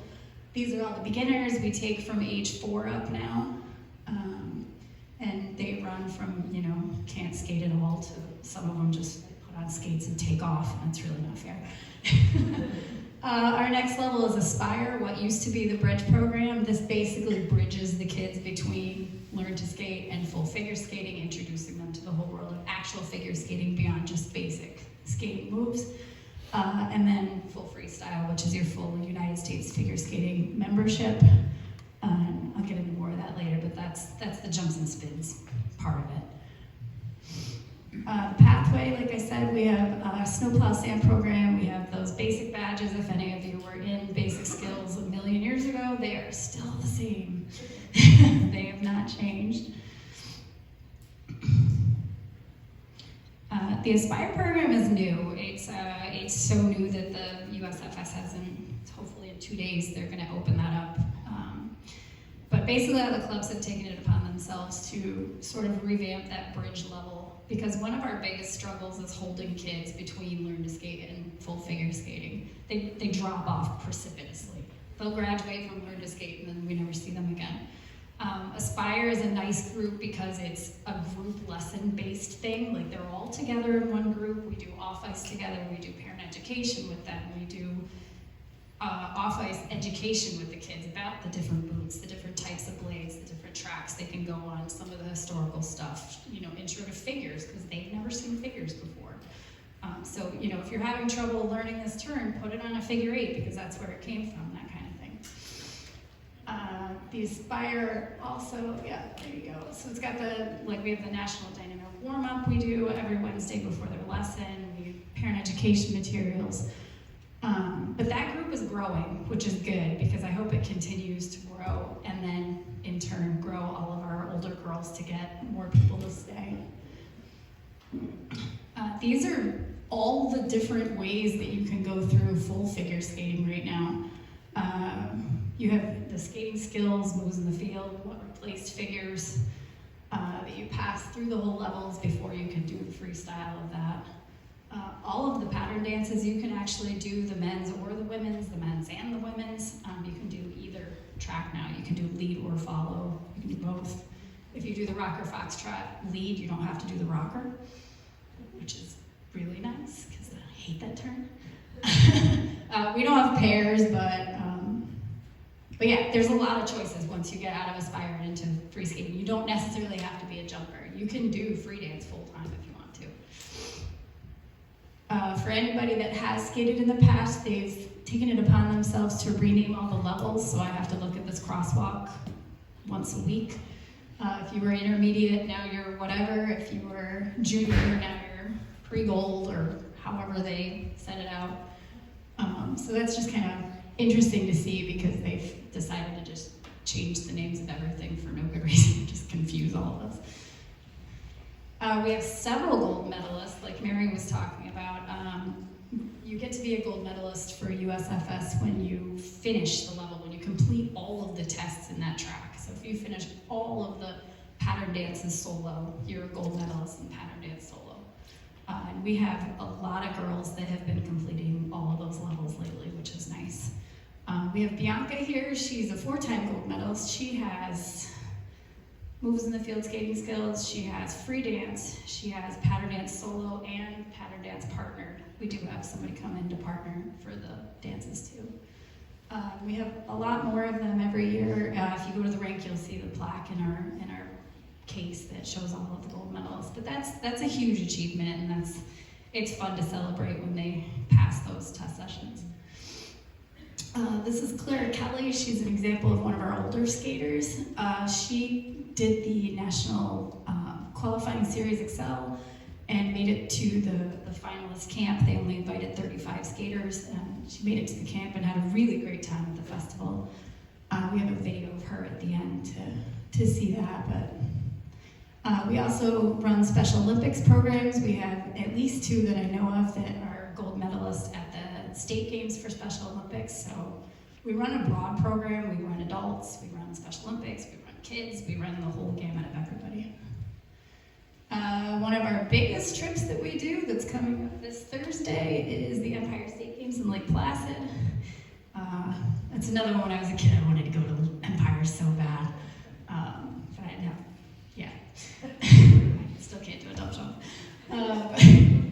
These are all the beginners. We take from age 4 up now. And they run from, can't skate at all to some of them just put on skates and take off, and it's really not fair. Our next level is Aspire, what used to be the Bridge program. This basically bridges the kids between Learn to Skate and full figure skating, introducing them to the whole world of actual figure skating beyond just basic skating moves. And then full freestyle, which is your full United States figure skating membership. I'll get into more of that later, but that's the jumps and spins part of it. The pathway, like I said, we have a snowplow sand program. We have those basic badges. If any of you were in basic skills a million years ago, they are still the same. They have not changed. The Aspire program is new. It's so new that the USFS hasn't, hopefully in 2 days, they're gonna open that up. But basically the clubs have taken it upon themselves to sort of revamp that bridge level, because one of our biggest struggles is holding kids between Learn to Skate and full figure skating. They drop off precipitously. They'll graduate from Learn to Skate and then we never see them again. Aspire is a nice group because it's a group lesson-based thing. Like, they're all together in one group. We do off-ice together. We do parent education with them. We do off-ice education with the kids about the different boots, the different types of blades, the different tracks they can go on, some of the historical stuff, intro to figures, because they've never seen figures before. So, if you're having trouble learning this turn, put it on a figure 8, because that's where it came from, that kind of thing. The Aspire also, yeah, there you go. So it's got we have the National Dynamic Warm-Up we do every Wednesday before their lesson. We have parent education materials. But that group is growing, which is good, because I hope it continues to grow, and then in turn grow all of our older girls to get more people to stay. These are all the different ways that you can go through full figure skating right now. You have the skating skills, moves in the field, what replaced figures, that you pass through the whole levels before you can do the freestyle of that. All of the pattern dances, you can actually do the men's or the women's, the men's and the women's. You can do either track now. You can do lead or follow. You can do both. If you do the rocker foxtrot lead, you don't have to do the rocker, which is really nice, because I hate that turn. We don't have pairs, but yeah, there's a lot of choices once you get out of Aspire and into free skating. You don't necessarily have to be a jumper. You can do free dance full time if you want to. For anybody that has skated in the past, they've taken it upon themselves to rename all the levels, so I have to look at this crosswalk once a week. If you were intermediate, now you're whatever. If you were junior, now you're pre-gold, or however they set it out. So that's just kind of interesting to see, because they've decided to just change the names of everything for no good reason, just confuse all of us. We have several gold medalists, like Mary was talking about. You get to be a gold medalist for USFS when you finish the level, when you complete all of the tests in that track. So if you finish all of the pattern dances solo, you're a gold medalist in pattern dance solo. And we have a lot of girls that have been completing all of those levels lately, which is nice. We have Bianca here. She's a 4-time gold medalist. She has moves in the field skating skills. She has free dance. She has pattern dance solo and pattern dance partnered. We do have somebody come in to partner for the dances too. We have a lot more of them every year. If you go to the rink, you'll see the plaque in our case that shows all of the gold medals. But that's a huge achievement, and it's fun to celebrate when they pass those test sessions. This is Clara Kelly. She's an example of one of our older skaters. She did the National Qualifying Series Excel and made it to the finalist camp. They only invited 35 skaters, and she made it to the camp and had a really great time at the festival. We have a video of her at the end to see that, but we also run Special Olympics programs. We have at least 2 that I know of that are gold medalists at the state games for Special Olympics. So we run a broad program. We run adults, we run Special Olympics, we run kids, we run the whole gamut of everybody. One of our biggest trips that we do that's coming up this Thursday is the Empire State Games in Lake Placid. That's another one. When I was a kid, I wanted to go to Empire so bad. But I know, yeah. I still can't do a double jump.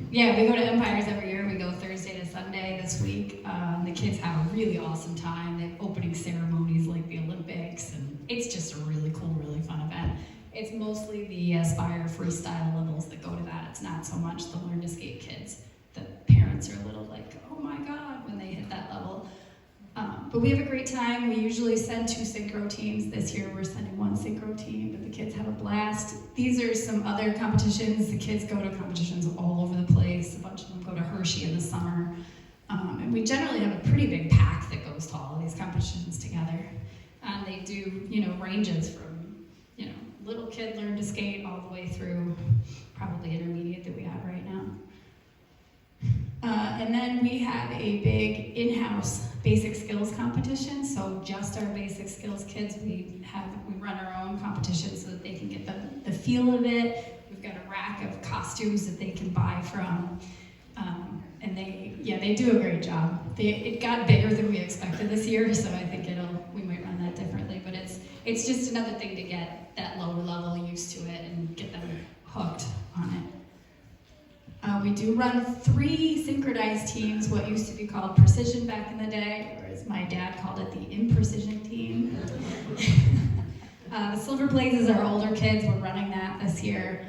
Yeah, we go to Empires every year. We go Thursday to Sunday this week. The kids have a really awesome time. They have opening ceremonies like the Olympics, and it's just a really cool, really fun event. It's mostly the Aspire freestyle levels that go to that. It's not so much the Learn to Skate kids. The parents are a little like, oh my God, when they hit that level. But we have a great time. We usually send 2 synchro teams. This year we're sending 1 synchro team, but the kids have a blast. These are some other competitions. The kids go to competitions all over the place. A bunch of them go to Hershey in the summer. And we generally have a pretty big pack that goes to all of these competitions together. They do, ranges from, little kid learn to skate all the way through probably intermediate that we have right now. And then we have a big in-house basic skills competition. So just our basic skills kids, we run our own competition so that they can get the feel of it. We've got a rack of costumes that they can buy from. And they do a great job. It got bigger than we expected this year, so I think we might run that differently. But it's just another thing to get that lower level used to it and get them hooked on it. We do run 3 synchronized teams, what used to be called precision back in the day, or as my dad called it, the imprecision team. The Silver Blazes are older kids. We're running that this year.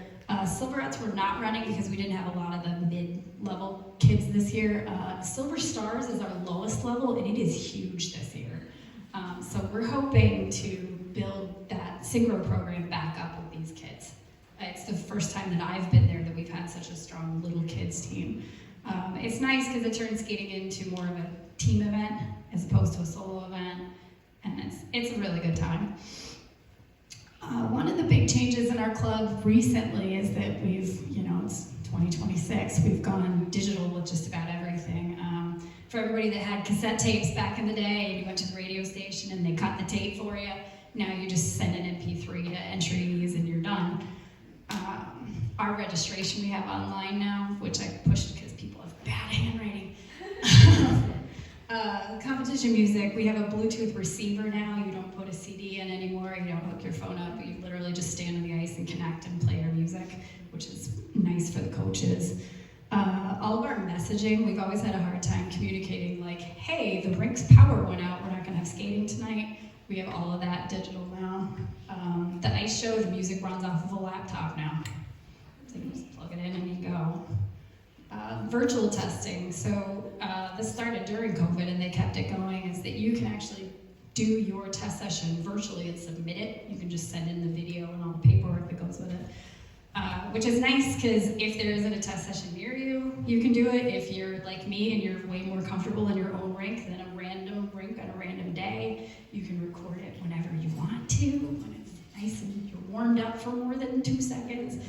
Silverettes we're not running because we didn't have a lot of the mid-level kids this year. Silver Stars is our lowest level, and it is huge this year. So we're hoping to build that synchro program back up with these kids. It's the first time that I've been there that we've had such a strong little kids team. It's nice because it turns skating into more of a team event as opposed to a solo event, and it's a really good time. One of the big changes in our club recently is that it's 2026, we've gone digital with just about everything. For everybody that had cassette tapes back in the day and you went to the radio station and they cut the tape for you, now you just send an MP3 to entries and you're done. Our registration we have online now, which I pushed because people have bad handwriting. Competition music, we have a Bluetooth receiver now. You don't put a CD in anymore, you don't hook your phone up, but you literally just stand on the ice and connect and play your music, which is nice for the coaches. All of our messaging, we've always had a hard time communicating like, hey, the rink's power went out, we're not gonna have skating tonight. We have all of that digital now. The ice show, the music runs off of a laptop now. So you just plug it in and you go. Virtual testing, so this started during COVID and they kept it going, is that you can actually do your test session virtually and submit it. You can just send in the video and all the paperwork that goes with it. Which is nice because if there isn't a test session near you, you can do it. If you're like me and you're way more comfortable in your own rink than a random rink on a random day, you can record it whenever you want to, when it's nice and you're warmed up for more than 2 seconds.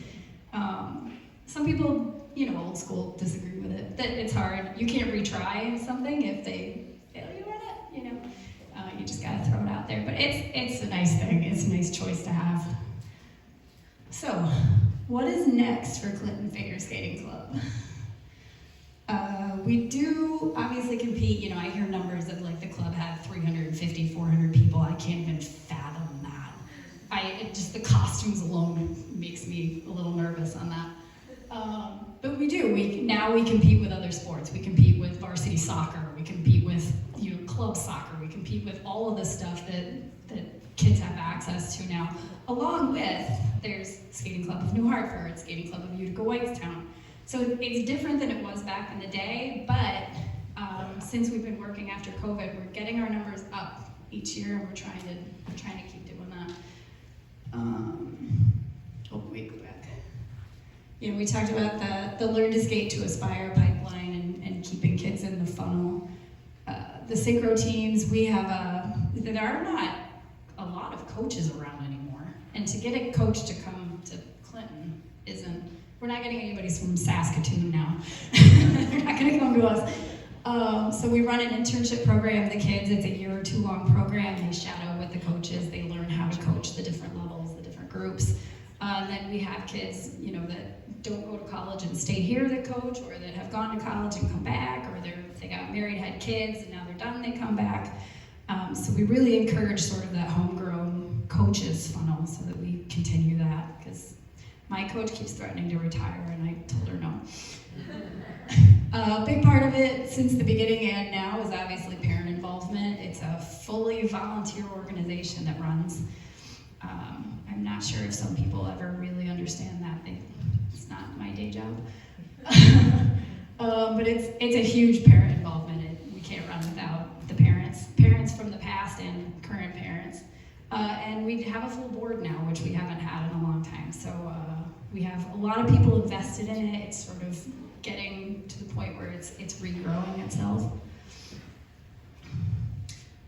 Some people, old school disagree with it, that it's hard. You can't retry something if they fail you at it, you just gotta throw it out there. But it's a nice thing, it's a nice choice to have. So, what is next for Clinton Figure Skating Club? We do obviously compete, I hear numbers of like the club had 350, 400 people. I can't even fathom that. Just the costumes alone makes me a little nervous on that. But we do, now we compete with other sports. We compete with varsity soccer, we compete with club soccer, we compete with all of the stuff that kids have access to now. Along with, there's Skating Club of New Hartford, Skating Club of Utica Whitestown. So it's different than it was back in the day, but since we've been working after COVID, we're getting our numbers up each year, and we're trying to keep doing that. Wait, go back. You know, we talked about the Learn to Skate to Aspire pipeline and keeping kids in the funnel. The synchro teams, we have there are not a lot of coaches around anymore, and to get a coach to come to Clinton we're not getting anybody from Saskatoon now. They're not going to come to us. So we run an internship program. The kids, it's a year or two long program. They shadow with the coaches. They learn how to coach the different levels, the different groups. Then we have kids, you know, that don't go to college and stay here that coach, or that have gone to college and come back, or they got married, had kids, and now they're done, they come back. So we really encourage sort of that homegrown coaches funnel so that we continue that, because my coach keeps threatening to retire, and I told her no. A big part of it since the beginning and now is obviously parent involvement. It's a fully volunteer organization that runs. I'm not sure if some people ever really understand that. It's not my day job. But it's a huge parent involvement. We can't run without the parents from the past and current parents. And we have a full board now, which we haven't had in a long time. So we have a lot of people invested in it. It's sort of getting to the point where it's regrowing itself.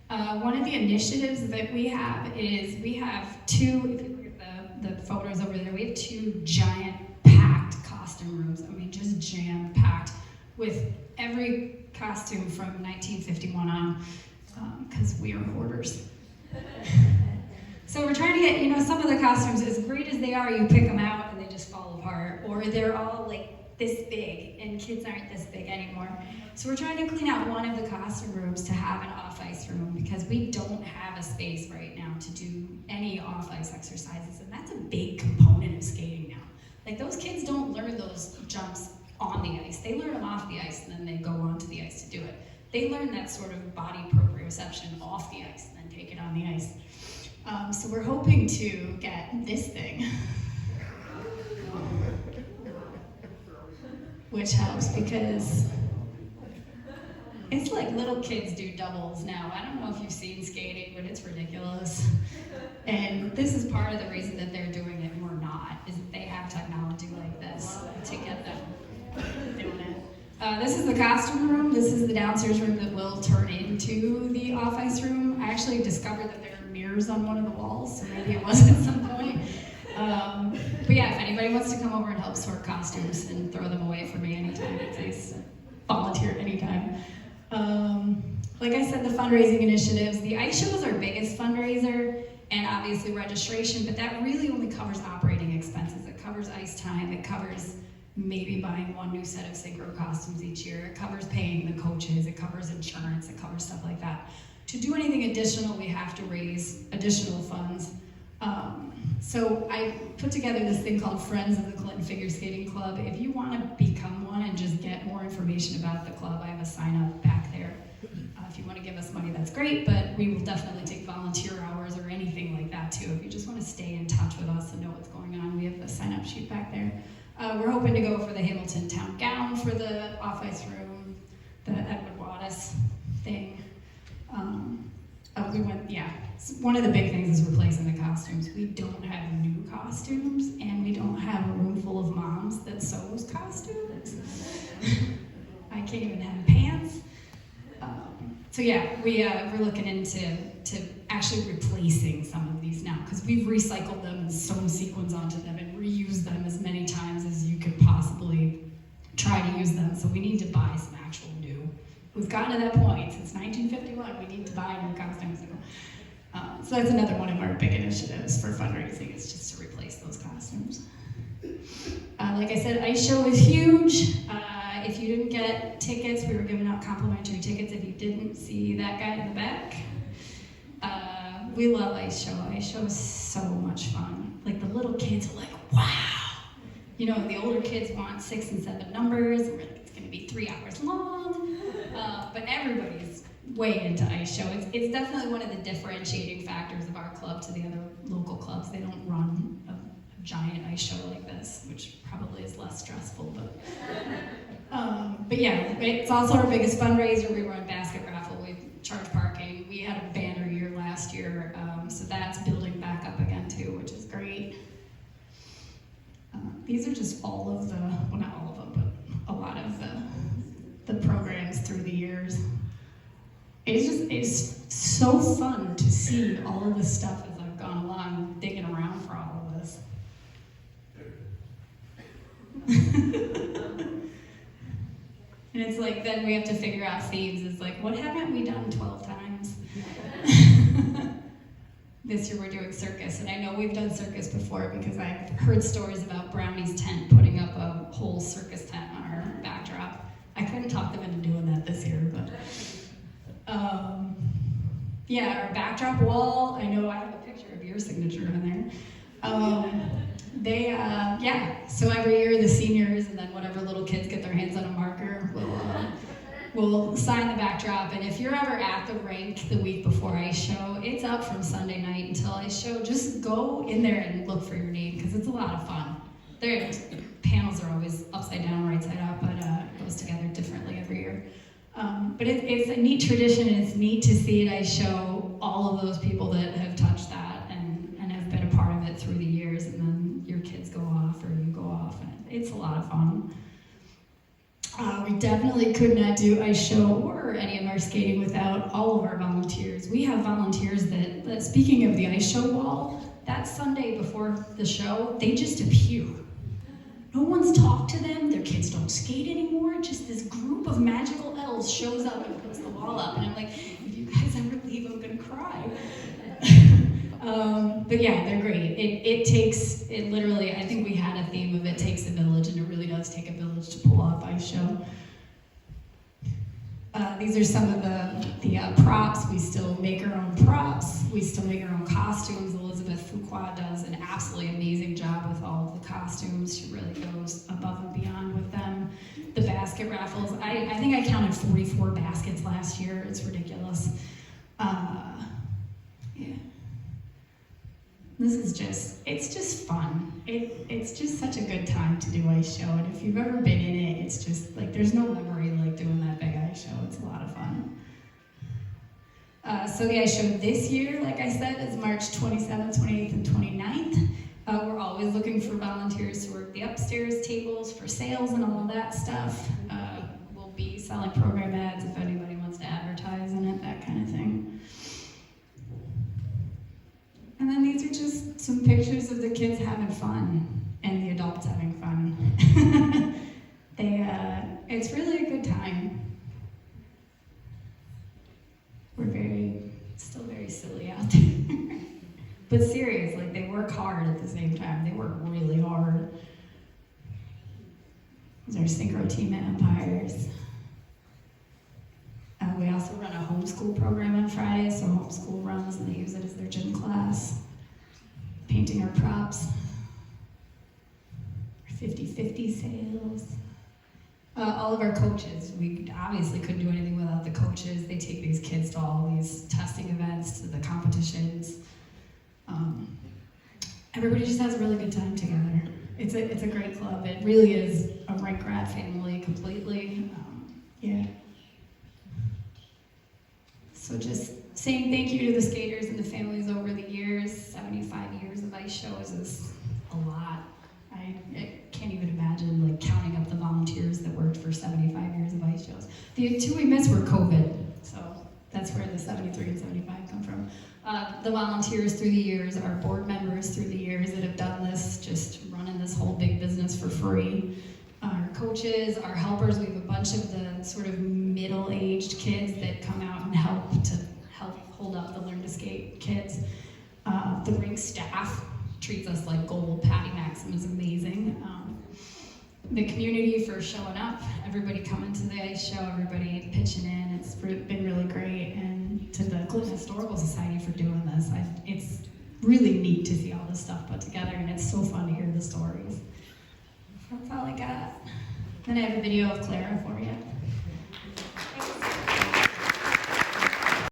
One of the initiatives that we have is we have two, if you look at the photos over there, we have two giant packed costume rooms. I mean, just jam-packed with every costume from 1951 on, because we are hoarders. So we're trying to get, you know, some of the costumes, as great as they are, you pick them out and they just fall apart, or they're all like this big, and kids aren't this big anymore. So we're trying to clean out one of the costume rooms to have an off-ice room, because we don't have a space right now to do any off-ice exercises, and that's a big component of skating now. Like, those kids don't learn those jumps on the ice. They learn them off the ice, and then they go onto the ice to do it. They learn that sort of body proprioception off the ice, and then take it on the ice. So we're hoping to get this thing, which helps because it's like little kids do doubles now. I don't know if you've seen skating, but it's ridiculous. And this is part of the reason that they're doing it and we're not, is that they have technology like this to get them doing it. This is the costume room. This is the downstairs room that will turn into the off-ice room. I actually discovered that there are mirrors on one of the walls, so maybe it was at some point. But yeah, if anybody wants to come over and help sort costumes and throw them away for me anytime, please volunteer anytime. Like I said, the fundraising initiatives, the ice show is our biggest fundraiser, and obviously registration, but that really only covers operating expenses. It covers ice time, it covers maybe buying one new set of synchro costumes each year, it covers paying the coaches, it covers insurance, it covers stuff like that. To do anything additional, we have to raise additional funds. So I put together this thing called Friends of the Clinton Figure Skating Club. If you want to become one and just get more information about the club, I have a sign up back there. If you want to give us money, that's great, but we will definitely take volunteer hours or anything like that too. If you just want to stay in touch with us and know what's going on, we have the sign up sheet back there. We're hoping to go for the Hamilton Town Gown for the off-ice room, the Edward Wattis thing. One of the big things is replacing the costumes. We don't have new costumes, and we don't have a room full of moms that sews costumes. I can't even have pants. So yeah, we're looking into actually replacing some of these now, because we've recycled them and sewn sequins onto them and reused them as many times as you could possibly try to use them. So we need to buy some actual new. We've gotten to that point since 1951. We need to buy new costumes. So that's another one of our big initiatives for fundraising, is just to replace those costumes. Like I said, Ice Show is huge. If you didn't get tickets, we were giving out complimentary tickets if you didn't see that guy in the back. We love Ice Show. Ice Show is so much fun. Like, the little kids are like, wow. You know, the older kids want 6 and 7 numbers, and we're like, it's gonna be 3 hours long. But everybody's way into ice show. It's definitely one of the differentiating factors of our club to the other local clubs. They don't run a giant ice show like this, which probably is less stressful, but yeah, it's also our biggest fundraiser. We run basket raffle, we charge parking. We had a banner year last year, so that's building back up again too, which is great. These are just all of the, well, not all of them, but a lot of the programs through the years. It's so fun to see all of the stuff as I've gone along, digging around for all of this. And it's like, then we have to figure out themes. It's like, what haven't we done 12 times? This year we're doing circus, and I know we've done circus before because I've heard stories about Brownie's tent putting up a whole circus tent on our backdrop. I couldn't talk them into doing that this year, but yeah, our backdrop wall, I know I have a picture of your signature in there. Yeah, so every year the seniors and then whatever little kids get their hands on a marker will sign the backdrop. And if you're ever at the rink the week before ice show, it's up from Sunday night until ice show. Just go in there and look for your name because it's a lot of fun. Their panels are always upside down, right side up, but it goes together differently every year. But it's a neat tradition, and it's neat to see at ice show all of those people that have touched that and have been a part of it through the years, and then your kids go off or you go off, and it's a lot of fun. We definitely could not do ice show or any of our skating without all of our volunteers. We have volunteers that speaking of the ice show wall, that Sunday before the show, they just appear. No one's talked to them, their kids don't skate anymore, just this group of magical elves shows up and puts the wall up, and I'm like, if you guys ever leave, I'm gonna cry. But yeah, they're great. It literally, I think we had a theme of it takes a village, and it really does take a village to pull off ice show. These are some of the props. We still make our own props. We still make our own costumes. Elizabeth Fuqua does an absolutely amazing job with all of the costumes. She really goes above and beyond with them. The basket raffles, I think I counted 44 baskets last year. It's ridiculous. Yeah. This is it's just fun. It's just such a good time to do ice show, and if you've ever been in it, it's just like, there's no memory like doing that big ice show. It's a lot of fun. So the ice show this year, like I said, is March 27th, 28th, and 29th. We're always looking for volunteers to work the upstairs tables for sales and all of that stuff. We'll be selling program ads if anybody wants to advertise in it, that kind of thing. And then these are just some pictures of the kids having fun and the adults having fun. It's really a good time. We're still very silly out there. But serious, like, they work hard at the same time. They work really hard. These are synchro team at Empires. We also run a homeschool program on Fridays, so homeschool runs and they use it as their gym class. Painting our props. 50-50 sales. All of our coaches, we obviously couldn't do anything without the coaches. They take these kids to all these testing events, to the competitions. Everybody just has a really good time together. It's a great club. It really is a rink rat family completely. Yeah. So just saying thank you to the skaters and the families over the years. 75 years of ice shows is a lot. I can't even imagine like counting up the volunteers that worked for 75 years of ice shows. The two we missed were COVID, so that's where the 73 and 75 come from. The volunteers through the years, our board members through the years that have done this, just running this whole big business for free. Our coaches, our helpers, we have a bunch of the sort of middle-aged kids that come out and help hold up the Learn to Skate kids. The rink staff treats us like gold. Patty Maxim is amazing. The community for showing up, everybody coming to the ice show, everybody pitching in, it's been really great. And to the Clinton Historical Society for doing this. It's really neat to see all this stuff put together, and it's so fun to hear the stories. That's all I got. Then I have a video of Clara for